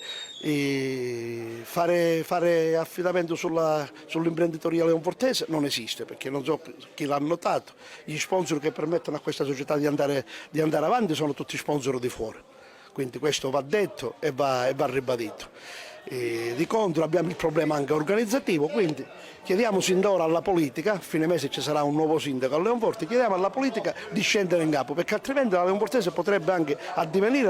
fare affidamento sull'imprenditoria leonfortese non esiste, perché non so chi l'ha notato, gli sponsor che permettono a questa società di andare avanti sono tutti sponsor di fuori, quindi questo va detto e va ribadito. Di contro abbiamo il problema anche organizzativo, quindi chiediamo sin d'ora alla politica, a fine mese ci sarà un nuovo sindaco a Leonforte, chiediamo alla politica di scendere in campo, perché altrimenti la Leonfortese potrebbe anche addivenire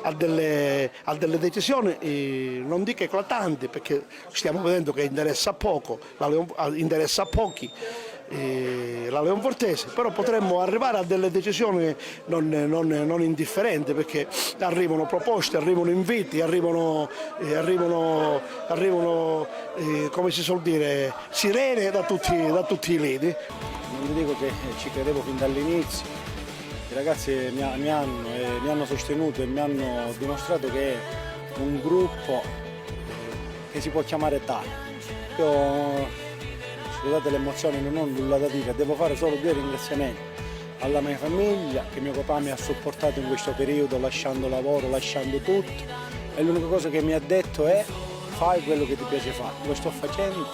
a delle decisioni non dico eclatanti, perché stiamo vedendo che interessa a poco, interessa a pochi la Leonfortese, però potremmo arrivare a delle decisioni non indifferenti, perché arrivano proposte, arrivano inviti, arrivano come si suol dire, sirene da tutti i lidi. Non vi dico che ci credevo fin dall'inizio, i ragazzi mi hanno sostenuto e mi hanno dimostrato che è un gruppo che si può chiamare tale. Io, scusate l'emozione, non ho nulla da dire, devo fare solo 2 ringraziamenti alla mia famiglia, che mio papà mi ha supportato in questo periodo lasciando lavoro, lasciando tutto, e l'unica cosa che mi ha detto è: fai quello che ti piace fare, lo sto facendo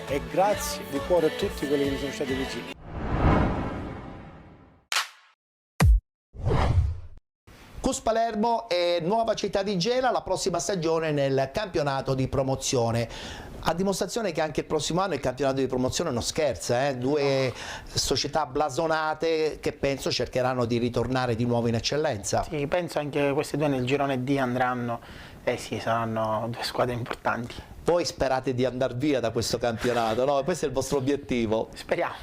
e grazie di cuore a tutti quelli che mi sono stati vicini. Cus Palermo e Nuova Città di Gela la prossima stagione nel campionato di promozione. A dimostrazione che anche il prossimo anno il campionato di promozione non scherza, 2 società blasonate che penso cercheranno di ritornare di nuovo in eccellenza. Sì, penso anche queste 2 nel girone D andranno, sì, saranno 2 squadre importanti. Voi sperate di andare via da questo campionato, no? Questo è il vostro obiettivo? Speriamo.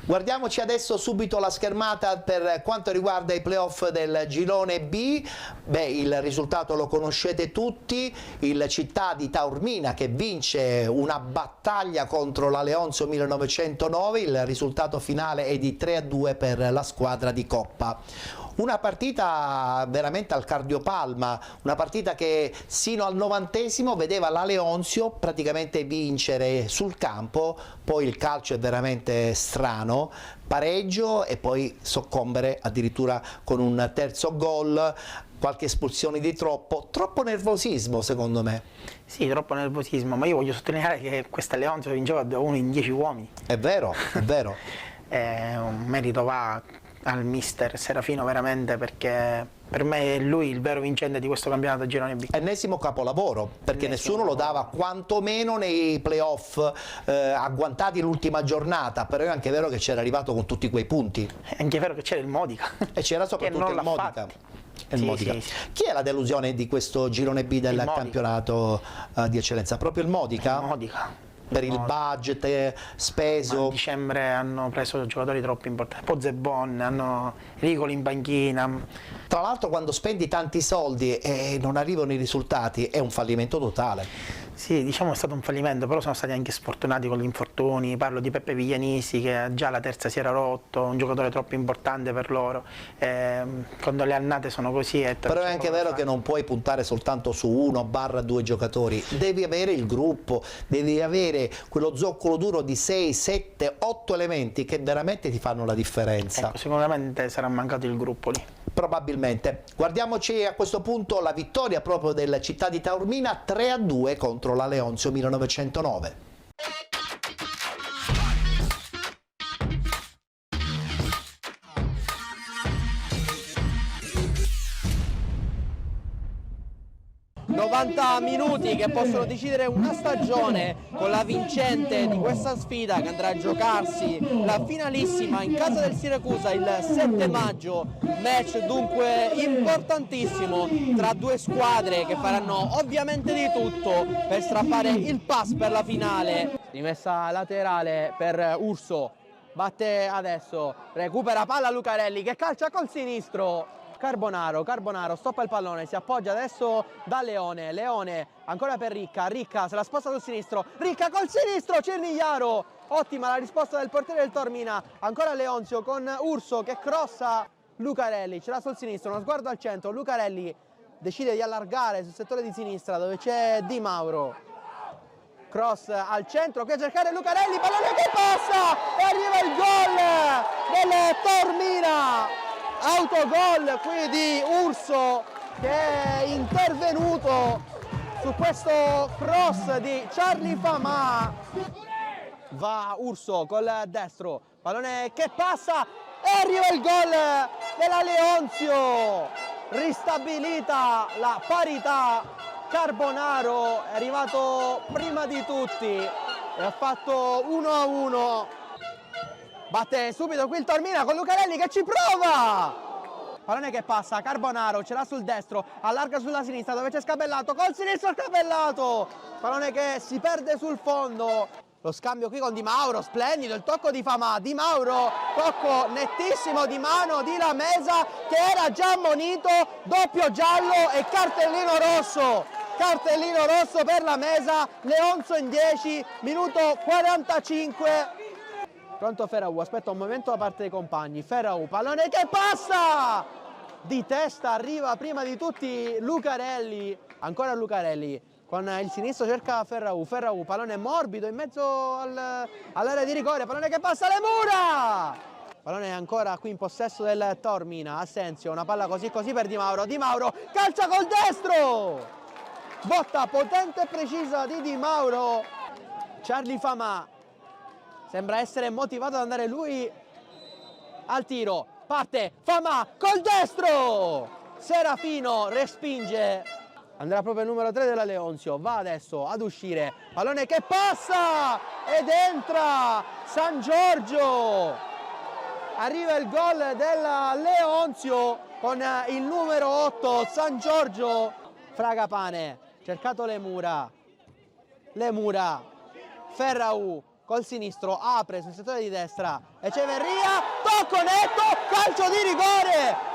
Guardiamoci adesso subito la schermata per quanto riguarda i playoff del girone B. Beh, il risultato lo conoscete tutti, il Città di Taormina che vince una battaglia contro la Leonzio 1909, il risultato finale è di 3-2 per la squadra di Coppa. Una partita veramente al cardiopalma, una partita che sino al 90° vedeva la Leonzio praticamente vincere sul campo, poi il calcio è veramente strano, pareggio e poi soccombere addirittura con un terzo gol, qualche espulsione di troppo nervosismo secondo me. Sì, troppo nervosismo, ma io voglio sottolineare che questa Leonzio vinceva 2-1 in 10 uomini. È vero, è vero. Un merito va al mister Serafino veramente, perché per me è lui il vero vincente di questo campionato girone B. Ennesimo capolavoro, perché nessuno lo dava quantomeno nei playoff agguantati l'ultima giornata, però è anche vero che c'era arrivato con tutti quei punti. È anche vero che c'era il Modica. E c'era soprattutto il Modica. Sì. Chi è la delusione di questo girone B del campionato di eccellenza? Proprio il Modica? Il Modica. Per il budget speso. Ma a dicembre hanno preso giocatori troppo importanti, Pozzebon, hanno Rigoli in panchina. Tra l'altro quando spendi tanti soldi e non arrivano i risultati è un fallimento totale. Sì, diciamo è stato un fallimento, però sono stati anche sfortunati con gli infortuni. Parlo di Peppe Viglianisi che già la terza si era rotto, un giocatore troppo importante per loro. Quando le annate sono così. Però è anche vero che non puoi puntare soltanto su 1/2 giocatori, devi avere il gruppo, devi avere quello zoccolo duro di 6, 7, 8 elementi che veramente ti fanno la differenza. Ecco, sicuramente sarà mancato il gruppo lì. Probabilmente. Guardiamoci a questo punto la vittoria proprio del Città di Taormina 3-2 contro la Leonzio 1909. Minuti che possono decidere una stagione, con la vincente di questa sfida che andrà a giocarsi la finalissima in casa del Siracusa il 7 maggio, match dunque importantissimo tra 2 squadre che faranno ovviamente di tutto per strappare il pass per la finale. Rimessa laterale per Urso, batte adesso, recupera palla Lucarelli che calcia col sinistro. Carbonaro stoppa il pallone, si appoggia adesso da Leone ancora per Ricca se la sposta sul sinistro, Ricca col sinistro, Cernigliaro, ottima la risposta del portiere del Taormina, ancora Leonzio con Urso che crossa Lucarelli, ce l'ha sul sinistro, uno sguardo al centro, Lucarelli decide di allargare sul settore di sinistra dove c'è Di Mauro, cross al centro, qui a cercare Lucarelli, pallone che passa e arriva il gol del Taormina. Autogol qui di Urso che è intervenuto su questo cross di Charlie Famà. Va Urso col destro, pallone che passa e arriva il gol della Leonzio. Ristabilita la parità Carbonaro è arrivato prima di tutti e ha fatto 1-1. Batte subito qui il Taormina con Lucarelli che ci prova. Pallone che passa, Carbonaro ce l'ha sul destro, allarga sulla sinistra dove c'è Scabellato, col sinistro Scabellato. Pallone che si perde sul fondo. Lo scambio qui con Di Mauro, splendido il tocco di Famà, Di Mauro, tocco nettissimo di mano di Lamesa che era già ammonito, doppio giallo e cartellino rosso. Cartellino rosso per Lamesa, Leonzo in 10, minuto 45. Pronto Ferraù, aspetta un momento da parte dei compagni, Ferraù, pallone che passa! Di testa arriva prima di tutti Lucarelli, ancora Lucarelli. Con il sinistro cerca Ferraù, Ferraù, pallone morbido in mezzo all'area di rigore, pallone che passa alle mura! Pallone ancora qui in possesso del Taormina, Asensio, una palla così per Di Mauro, Di Mauro calcia col destro! Botta potente e precisa di Di Mauro, Charlie Famà, sembra essere motivato ad andare lui al tiro, parte Famà col destro! Serafino respinge. Andrà proprio il numero 3 della Leonzio, va adesso ad uscire, pallone che passa ed entra San Giorgio. Arriva il gol della Leonzio con il numero 8 San Giorgio. Fragapane, cercato Le Mura, Ferraù col sinistro, apre sul settore di destra, Eceverria, tocco netto, calcio di rigore!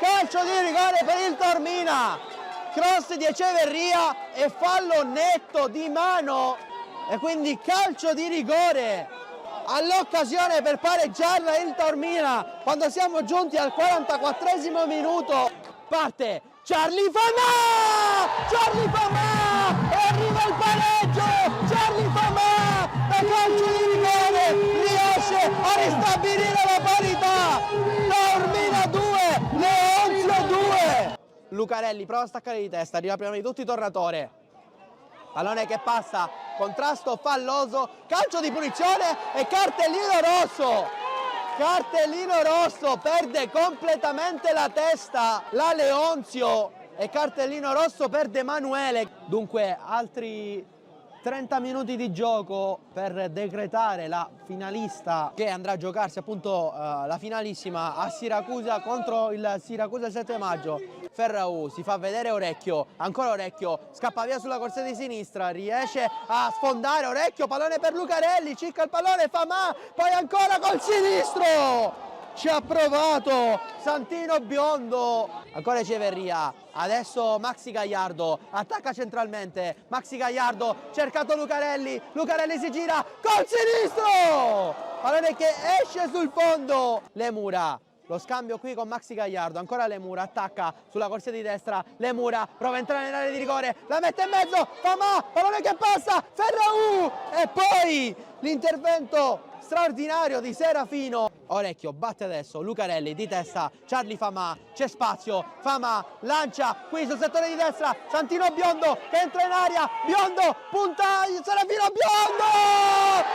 Calcio di rigore per il Taormina, cross di Eceverria e fallo netto di mano e quindi calcio di rigore. All'occasione per pareggiarla il Taormina quando siamo giunti al 44esimo minuto. Parte Charlie Famà e arriva il pareggio. Charlie Famà da calcio di rigore riesce a ristabilire la parità. Taormina 2, Leonzio 2. Lucarelli prova a staccare di testa, arriva prima di tutti Torratore. Pallone che passa, contrasto falloso, calcio di punizione e cartellino rosso. Cartellino rosso, perde completamente la testa la Leonzio e cartellino rosso per De Manuele. Dunque altri 30 minuti di gioco per decretare la finalista che andrà a giocarsi appunto la finalissima a Siracusa contro il Siracusa il 7 maggio. Ferraù si fa vedere Orecchio, ancora Orecchio, scappa via sulla corsia di sinistra, riesce a sfondare Orecchio, pallone per Lucarelli, cicca il pallone, Famà, poi ancora col sinistro! Ci ha provato Santino Biondo, ancora Eceverria, adesso Maxi Gagliardo, attacca centralmente, Maxi Gagliardo, cercato Lucarelli, Lucarelli si gira, col sinistro! Pallone che esce sul fondo, Le Mura. Lo scambio qui con Maxi Gagliardo, ancora Le Mura, attacca sulla corsia di destra, Le Mura prova a entrare nell'area di rigore, la mette in mezzo, Famà, pallone che passa, Ferraù e poi l'intervento straordinario di Serafino. Orecchio batte adesso, Lucarelli di testa, Charlie Famà, c'è spazio, Famà lancia qui sul settore di destra, Santino Biondo che entra in aria, Biondo punta, Serafino Biondo,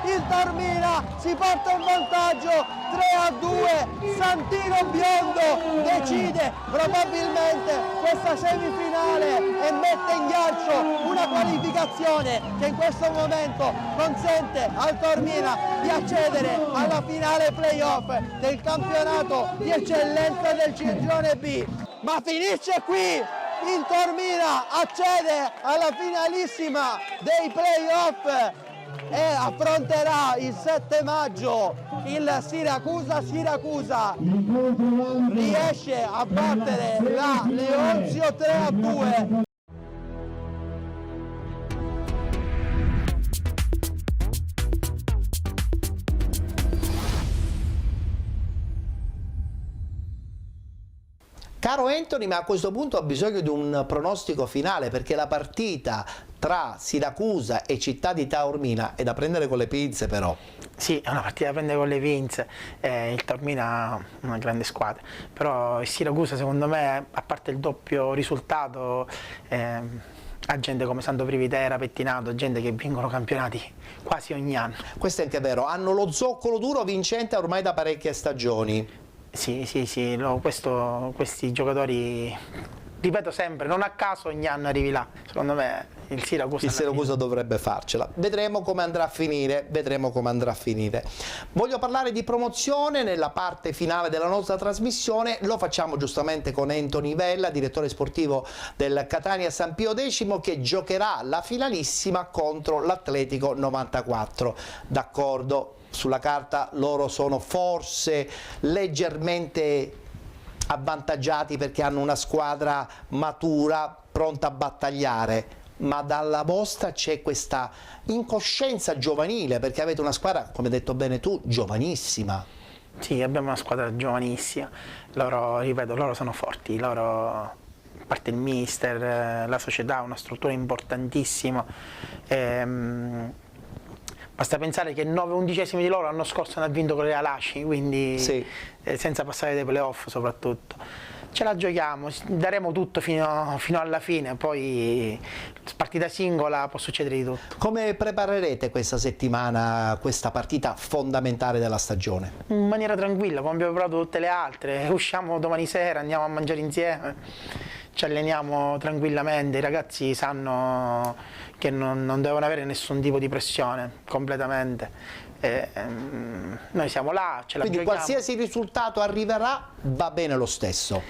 il Taormina si porta in vantaggio 3-2, Santino Biondo decide probabilmente questa semifinale e mette in ghiaccio una qualificazione che in questo momento consente al Taormina di accedere alla finale playoff del campionato di eccellenza del girone B. Ma finisce qui, il Taormina accede alla finalissima dei playoff e affronterà il 7 maggio il Siracusa. Riesce a battere la Leonzio 3-2. Caro Anthony, ma a questo punto ho bisogno di un pronostico finale perché la partita tra Siracusa e Città di Taormina è da prendere con le pinze però. Sì, è una partita da prendere con le pinze, il Taormina ha una grande squadra, però il Siracusa secondo me, a parte il doppio risultato, ha gente come Santo Privitera, Pettinato, gente che vincono campionati quasi ogni anno. Questo è anche vero, hanno lo zoccolo duro vincente ormai da parecchie stagioni. Sì, questi giocatori, ripeto sempre, non a caso ogni anno arrivi là. Secondo me il Siracusa dovrebbe farcela. Vedremo come andrà a finire, Voglio parlare di promozione nella parte finale della nostra trasmissione, lo facciamo giustamente con Anthony Vella, direttore sportivo del Catania San Pio X, che giocherà la finalissima contro l'Atletico 94. D'accordo, sulla carta loro sono forse leggermente avvantaggiati perché hanno una squadra matura, pronta a battagliare, ma dalla vostra c'è questa incoscienza giovanile, perché avete una squadra, come hai detto bene tu, giovanissima. Sì, abbiamo una squadra giovanissima, loro, ripeto, loro sono forti, a parte il mister, la società ha una struttura importantissima. Basta pensare che 9/11 di loro l'anno scorso hanno vinto con le Alaci, quindi sì, senza passare dei playoff soprattutto. Ce la giochiamo, daremo tutto fino alla fine, poi partita singola può succedere di tutto. Come preparerete questa settimana, questa partita fondamentale della stagione? In maniera tranquilla, come abbiamo preparato tutte le altre, usciamo domani sera, andiamo a mangiare insieme, ci alleniamo tranquillamente, i ragazzi sanno che non devono avere nessun tipo di pressione, completamente. Noi siamo là, ce la Quindi giochiamo. Qualsiasi risultato arriverà va bene lo stesso.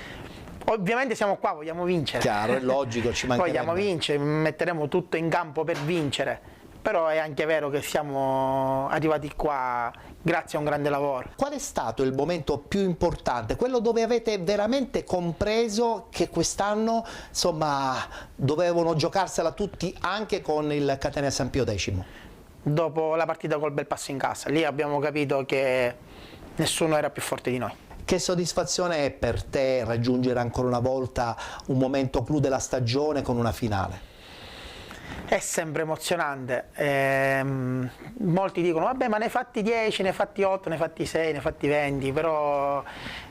Ovviamente siamo qua, vogliamo vincere. Chiaro, è logico, ci mancherebbe. Vogliamo vincere, metteremo tutto in campo per vincere, però è anche vero che siamo arrivati qua grazie a un grande lavoro. Qual è stato il momento più importante, quello dove avete veramente compreso che quest'anno, insomma, dovevano giocarsela tutti anche con il Catania San Pio X? Dopo la partita col Belpasso in casa, lì abbiamo capito che nessuno era più forte di noi. Che soddisfazione è per te raggiungere ancora una volta un momento clou della stagione con una finale? È sempre emozionante, molti dicono vabbè ma ne hai fatti 10, ne hai fatti 8, ne hai fatti 6, ne hai fatti 20, però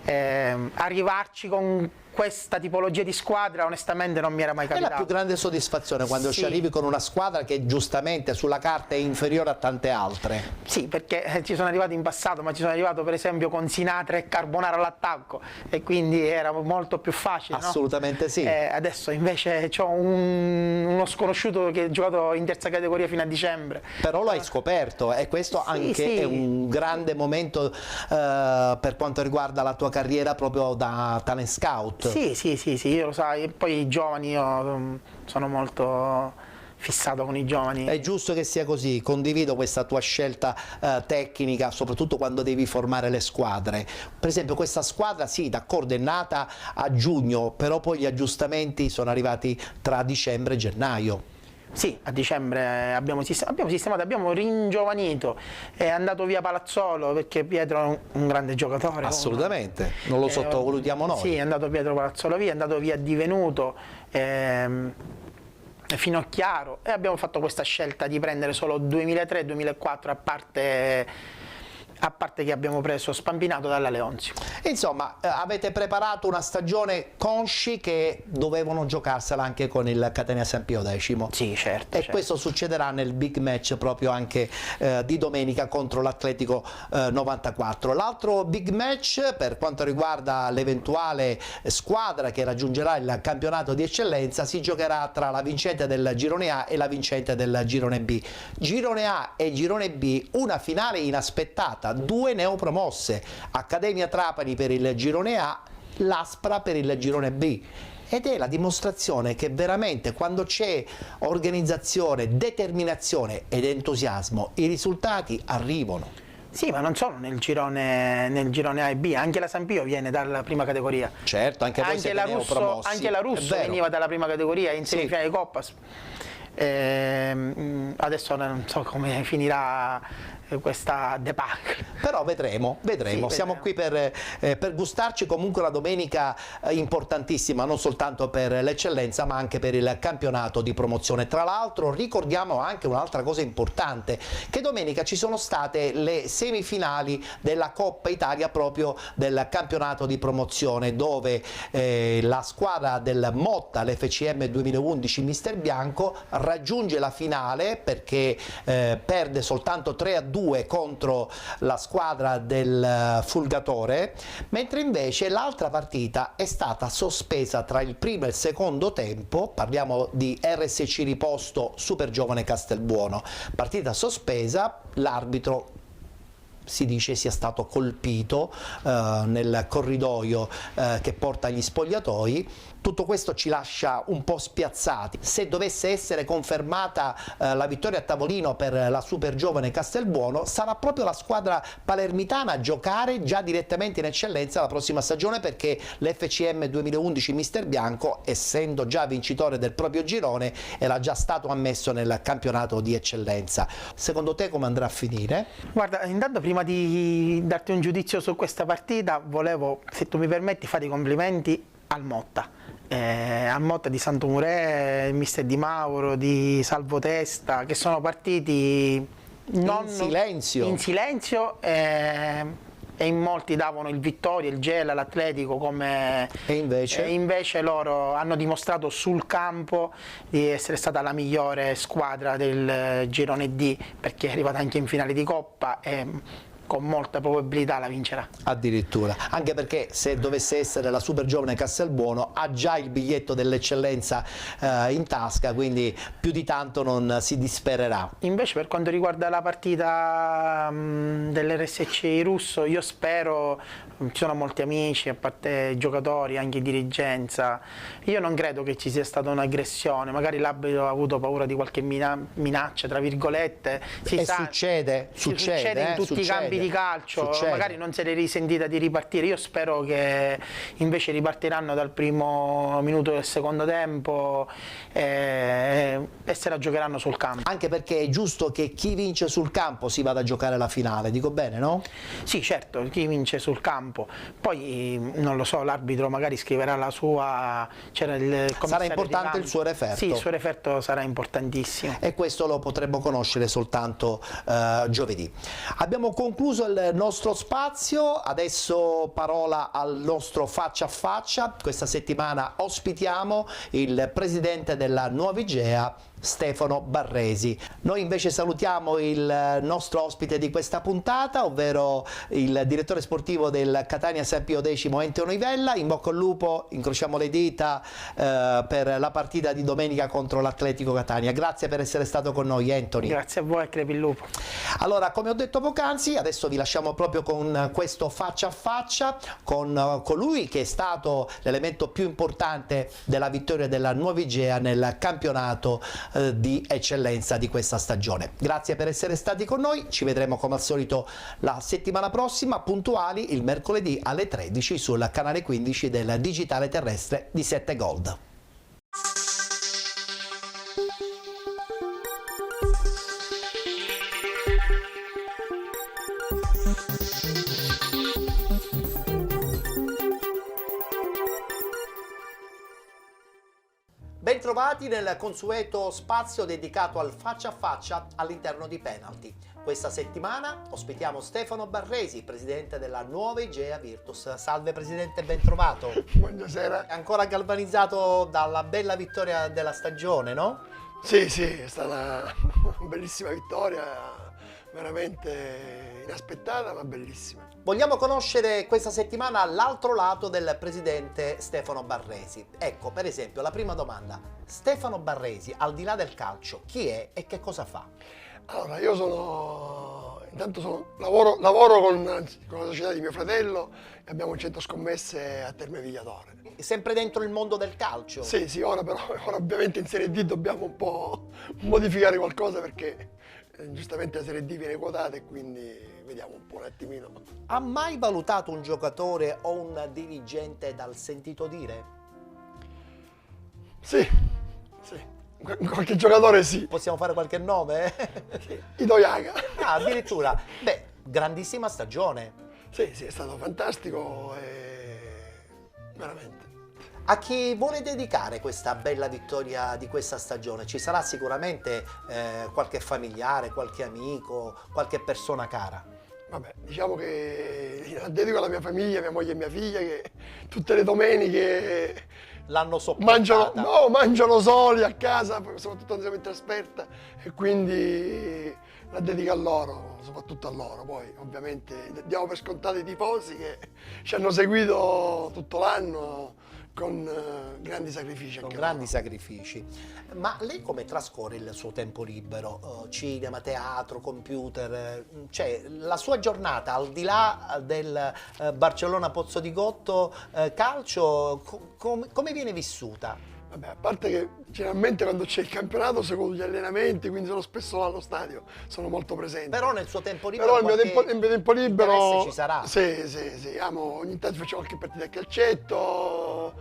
arrivarci con questa tipologia di squadra onestamente non mi era mai capitato. È la più grande soddisfazione quando sì, ci arrivi con una squadra che giustamente sulla carta è inferiore a tante altre. Sì, perché ci sono arrivato in passato, ma ci sono arrivato per esempio con Sinatra e Carbonara all'attacco e quindi era molto più facile. Assolutamente no? Sì. Adesso invece ho uno sconosciuto che ha giocato in terza categoria fino a dicembre. Però lo hai scoperto e questo anche è un grande momento per quanto riguarda la tua carriera proprio da talent scout. Sì, io lo sai, e poi i giovani, io sono molto fissato con i giovani. È giusto che sia così, condivido questa tua scelta tecnica, soprattutto quando devi formare le squadre. Per esempio questa squadra, sì, d'accordo, è nata a giugno, però poi gli aggiustamenti sono arrivati tra dicembre e gennaio. Sì, a dicembre abbiamo sistemato, abbiamo ringiovanito, è andato via Palazzolo perché Pietro è un grande giocatore. Assolutamente, non lo sottovalutiamo noi. Sì, è andato Pietro Palazzolo via, è andato via Divenuto, Finocchiaro e abbiamo fatto questa scelta di prendere solo 2003-2004 a parte che abbiamo preso Spampinato dalla Leonzio. Insomma, avete preparato una stagione consci che dovevano giocarsela anche con il Catania San Pio X. Sì, certo. E questo succederà nel big match proprio anche di domenica contro l'Atletico 94. L'altro big match per quanto riguarda l'eventuale squadra che raggiungerà il campionato di eccellenza si giocherà tra la vincente del Girone A e la vincente del Girone B. Girone A e Girone B, una finale inaspettata. 2 neopromosse, Accademia Trapani per il Girone A, l'Aspra per il Girone B. Ed è la dimostrazione che veramente quando c'è organizzazione, determinazione ed entusiasmo, i risultati arrivano. Sì, ma non solo nel girone A e B, anche la San Pio viene dalla prima categoria. Certo, anche voi siete neopromossi. Anche la Russo veniva dalla prima categoria in semifinale di Coppa. Adesso non so come finirà questa debacle. Però vedremo. Sì, siamo qui per gustarci comunque una domenica importantissima, non soltanto per l'eccellenza ma anche per il campionato di promozione. Tra l'altro ricordiamo anche un'altra cosa importante, che domenica ci sono state le semifinali della Coppa Italia proprio del campionato di promozione, dove la squadra del Motta, l'FCM 2011 Mister Bianco, raggiunge la finale perché perde soltanto 3-2 contro la squadra del Fulgatore, mentre invece l'altra partita è stata sospesa tra il primo e il secondo tempo. Parliamo di RSC Riposto Super Giovane Castelbuono, partita sospesa, l'arbitro si dice sia stato colpito nel corridoio che porta agli spogliatoi. Tutto questo ci lascia un po' spiazzati. Se dovesse essere confermata la vittoria a tavolino per la Super Giovane Castelbuono, sarà proprio la squadra palermitana a giocare già direttamente in eccellenza la prossima stagione, perché l'FCM 2011 Mister Bianco, essendo già vincitore del proprio girone, era già stato ammesso nel campionato di eccellenza. Secondo te come andrà a finire? Guarda, intanto prima di darti un giudizio su questa partita volevo, se tu mi permetti, fare i complimenti al Motta. Al Motta di Santomurè, Mister Di Mauro, di Salvo Testa, che sono partiti non in silenzio e in molti davano il Vittoria, il Gela, l'Atletico come... E invece loro hanno dimostrato sul campo di essere stata la migliore squadra del girone D, perché è arrivata anche in finale di Coppa e con molta probabilità la vincerà. Addirittura, anche perché se dovesse essere la Super Giovane Castelbuono ha già il biglietto dell'eccellenza in tasca, quindi più di tanto non si dispererà. Invece per quanto riguarda la partita dell'RSC Russo, io spero, ci sono molti amici, a parte giocatori, anche dirigenza, io non credo che ci sia stata un'aggressione, magari l'arbitro ha avuto paura di qualche minaccia, tra virgolette. Succede in tutti i campi di calcio, magari non se l'è risentita di ripartire. Io spero che invece ripartiranno dal primo minuto del secondo tempo e se la giocheranno sul campo. Anche perché è giusto che chi vince sul campo si vada a giocare la finale, dico bene, no? Sì, certo, chi vince sul campo. Poi non lo so, l'arbitro magari scriverà la sua, sarà importante il suo referto. Sì, il suo referto sarà importantissimo. E questo lo potremmo conoscere soltanto giovedì. Abbiamo concluso il nostro spazio, adesso parola al nostro faccia a faccia. Questa settimana ospitiamo il presidente della Nuova Igea, Stefano Barresi. Noi invece salutiamo il nostro ospite di questa puntata, ovvero il direttore sportivo del Catania San Pio X, Ente Onivella. In bocca al lupo, incrociamo le dita per la partita di domenica contro l'Atletico Catania. Grazie per essere stato con noi, Anthony. Grazie a voi, crepi il lupo. Allora, come ho detto poc'anzi, adesso vi lasciamo proprio con questo faccia a faccia con colui che è stato l'elemento più importante della vittoria della Nuova Igea nel campionato di eccellenza di questa stagione. Grazie per essere stati con noi, ci vedremo come al solito la settimana prossima, puntuali il mercoledì alle 13 sul canale 15 del digitale terrestre di 7 Gold. Bentrovati nel consueto spazio dedicato al faccia a faccia all'interno di Penalty. Questa settimana ospitiamo Stefano Barresi, presidente della Nuova Igea Virtus. Salve presidente, ben trovato. Buonasera. Ancora galvanizzato dalla bella vittoria della stagione, no? Sì, è stata una bellissima vittoria, veramente inaspettata ma bellissima. Vogliamo conoscere questa settimana l'altro lato del presidente Stefano Barresi. Ecco, per esempio, la prima domanda. Stefano Barresi, al di là del calcio, chi è e che cosa fa? Allora, io lavoro con la società di mio fratello e abbiamo un centro scommesse a Terme Vigliatore. Sempre dentro il mondo del calcio? Sì, ora ovviamente in Serie D dobbiamo un po' modificare qualcosa perché giustamente la Serie D viene quotata e quindi vediamo un po' un attimino. Ha mai valutato un giocatore o un dirigente dal sentito dire? Sì. Qualche giocatore sì. Possiamo fare qualche nome? Sì. Idoyaga. Ah, addirittura. Beh, grandissima stagione. Sì, è stato fantastico veramente. A chi vuole dedicare questa bella vittoria di questa stagione? Ci sarà sicuramente qualche familiare, qualche amico, qualche persona cara. Vabbè, diciamo che la dedico alla mia famiglia, mia moglie e mia figlia, che tutte le domeniche l'hanno sopportata. mangiano soli a casa, soprattutto quando siamo in trasferta, e quindi la dedico a loro, soprattutto a loro. Poi ovviamente diamo per scontato i tifosi che ci hanno seguito tutto l'anno con grandi sacrifici. Con grandi sacrifici. Ma lei come trascorre il suo tempo libero? Cinema, teatro, computer? Cioè, la sua giornata, al di là del Barcellona Pozzo di Gotto calcio, come viene vissuta? Vabbè, a parte che generalmente quando c'è il campionato seguo gli allenamenti, quindi sono spesso allo stadio, sono molto presente. Però nel suo tempo libero Però il mio tempo libero ci sarà. Sì, ogni tanto faccio qualche partita a calcetto,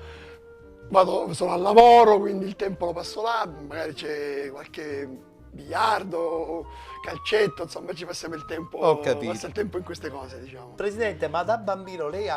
sono al lavoro, quindi il tempo lo passo là, magari c'è qualche biliardo, calcetto, insomma ci passiamo il tempo, passa il tempo in queste cose, diciamo. Presidente, ma da bambino lei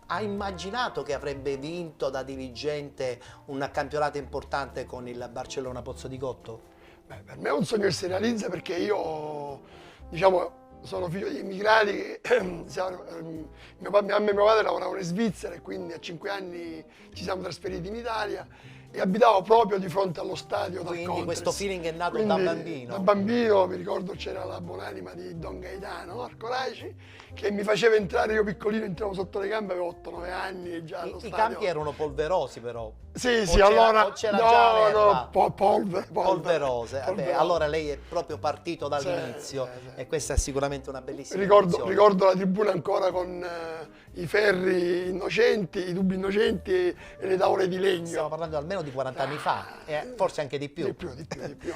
ha immaginato che avrebbe vinto da dirigente un campionato importante con il Barcellona Pozzo di Gotto? Beh, per me è un sogno che si realizza, perché io, diciamo, sono figlio di immigrati, mia mamma e mio padre lavoravano in Svizzera e quindi a 5 anni ci siamo trasferiti in Italia e abitavo proprio di fronte allo stadio del Quindi Contres. questo feeling è nato da bambino? Da bambino mi ricordo c'era la buonanima di Don Gaetano Arcoraci che mi faceva entrare, io piccolino entravo sotto le gambe, avevo 8-9 anni già allo stadio. I campi erano polverosi però? Sì, allora polverose. Allora lei è proprio partito dall'inizio e questa è sicuramente una bellissima ricordo la tribuna ancora con i ferri innocenti, i tubi innocenti e le tavole di legno. Stiamo parlando almeno di 40 anni fa, forse anche di più. Di più.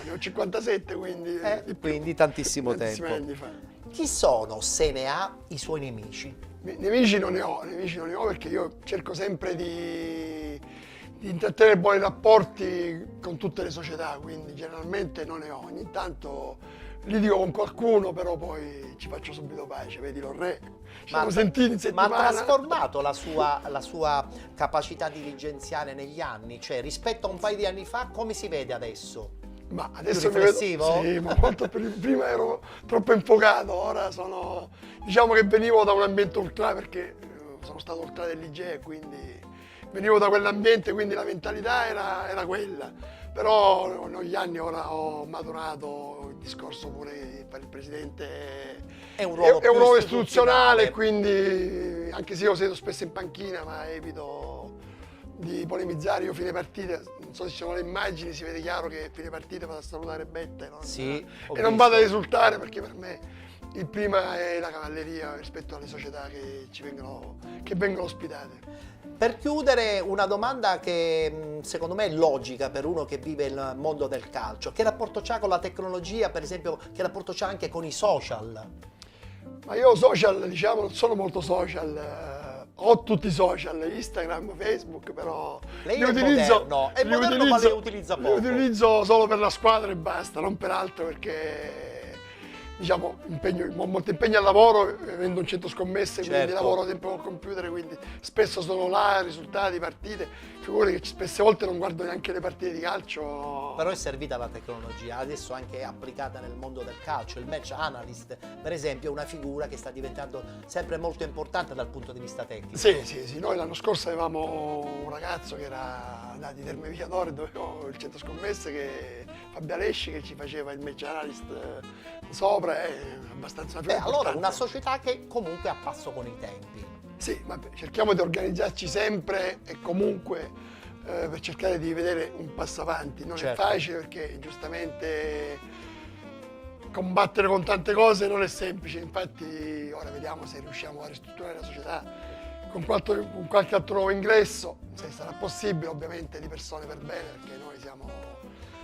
Ne ho 57, quindi quindi tantissimo tempo. Anni fa. Chi sono, se ne ha, i suoi nemici? Nemici non ne ho perché io cerco sempre di intrattenere buoni rapporti con tutte le società, quindi generalmente non ne ho. Ogni tanto litigo con qualcuno, però poi ci faccio subito pace, vedi lo re. Ci siamo sentiti in settimana. Ma ha trasformato la sua capacità dirigenziale negli anni? Cioè, rispetto a un paio di anni fa, come si vede adesso? Ma adesso più riflessivo? Sì, ma molto prima ero troppo infuocato, ora diciamo che venivo da un ambiente ultra, perché sono stato ultra del Liceo, quindi venivo da quell'ambiente, quindi la mentalità era quella. Però negli anni ora ho maturato il discorso pure per il presidente. È un ruolo istituzionale, quindi anche se io siedo spesso in panchina, ma evito di polemizzare. Io fine partita, non so se ci sono le immagini, si vede chiaro che fine partita vado a salutare Betta e non vado ad esultare, perché per me il prima è la cavalleria rispetto alle società che vengono ospitate. Per chiudere, una domanda che secondo me è logica per uno che vive il mondo del calcio. Che rapporto c'ha con la tecnologia, per esempio, che rapporto c'ha anche con i social? Ma io social, diciamo, non sono molto social. Ho tutti i social, Instagram, Facebook, però lei è moderno, ma le utilizza poco. Li utilizzo solo per la squadra e basta, non per altro, perché diciamo ho molto impegno al lavoro, avendo un centro scommesse, quindi lavoro sempre col computer, quindi spesso sono là, risultati, partite. Figurati che spesse volte non guardo neanche le partite di calcio. Però è servita la tecnologia, adesso anche applicata nel mondo del calcio. Il match analyst, per esempio, è una figura che sta diventando sempre molto importante dal punto di vista tecnico. Sì, noi l'anno scorso avevamo un ragazzo che era da di Terme Viadore, dove ho il centro scommesse, che Fabio Alesci, che ci faceva il match analyst sopra, è abbastanza allora una società che comunque è a passo con i tempi. Sì, vabbè, cerchiamo di organizzarci sempre e comunque per cercare di vedere un passo avanti. Non è facile, perché giustamente combattere con tante cose non è semplice. Infatti ora vediamo se riusciamo a ristrutturare la società con qualche altro nuovo ingresso, se sarà possibile, ovviamente di persone per bene, perché noi siamo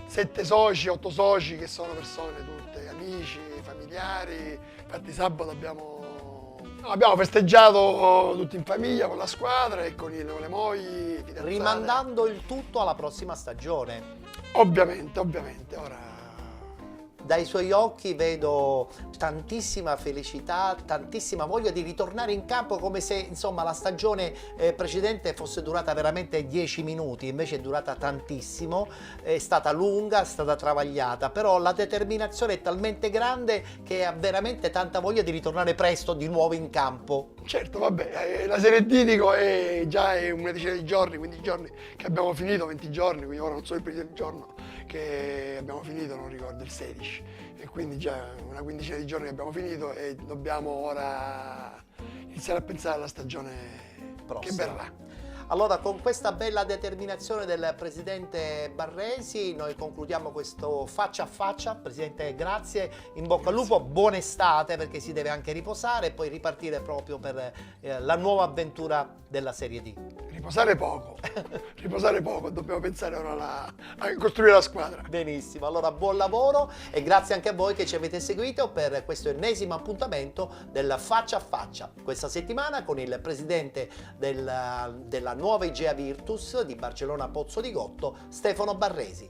7 soci, 8 soci, che sono persone tutte, amici, familiari. Infatti sabato abbiamo festeggiato tutti in famiglia con la squadra e con le mogli, fidanzate. Rimandando il tutto alla prossima stagione. Ovviamente, ora dai suoi occhi vedo tantissima felicità, tantissima voglia di ritornare in campo, come se insomma la stagione precedente fosse durata veramente 10 minuti, invece è durata tantissimo, è stata lunga, è stata travagliata, però la determinazione è talmente grande che ha veramente tanta voglia di ritornare presto di nuovo in campo. Certo, vabbè, la Serie D dico è già una decina di giorni, 15 giorni che abbiamo finito, 20 giorni, quindi ora non so il preciso giorno che abbiamo finito, non ricordo, il 16, e quindi già una quindicina di giorni che abbiamo finito e dobbiamo ora iniziare a pensare alla stagione prossima che verrà. Allora, con questa bella determinazione del Presidente Barresi noi concludiamo questo faccia a faccia. Presidente, grazie, in bocca al lupo, buona estate, perché si deve anche riposare e poi ripartire proprio per la nuova avventura della Serie D. Riposare poco, dobbiamo pensare ora a costruire la squadra. Benissimo, allora buon lavoro e grazie anche a voi che ci avete seguito per questo ennesimo appuntamento del faccia a faccia. Questa settimana con il Presidente della nuova Igea Virtus di Barcellona Pozzo di Gotto, Stefano Barresi.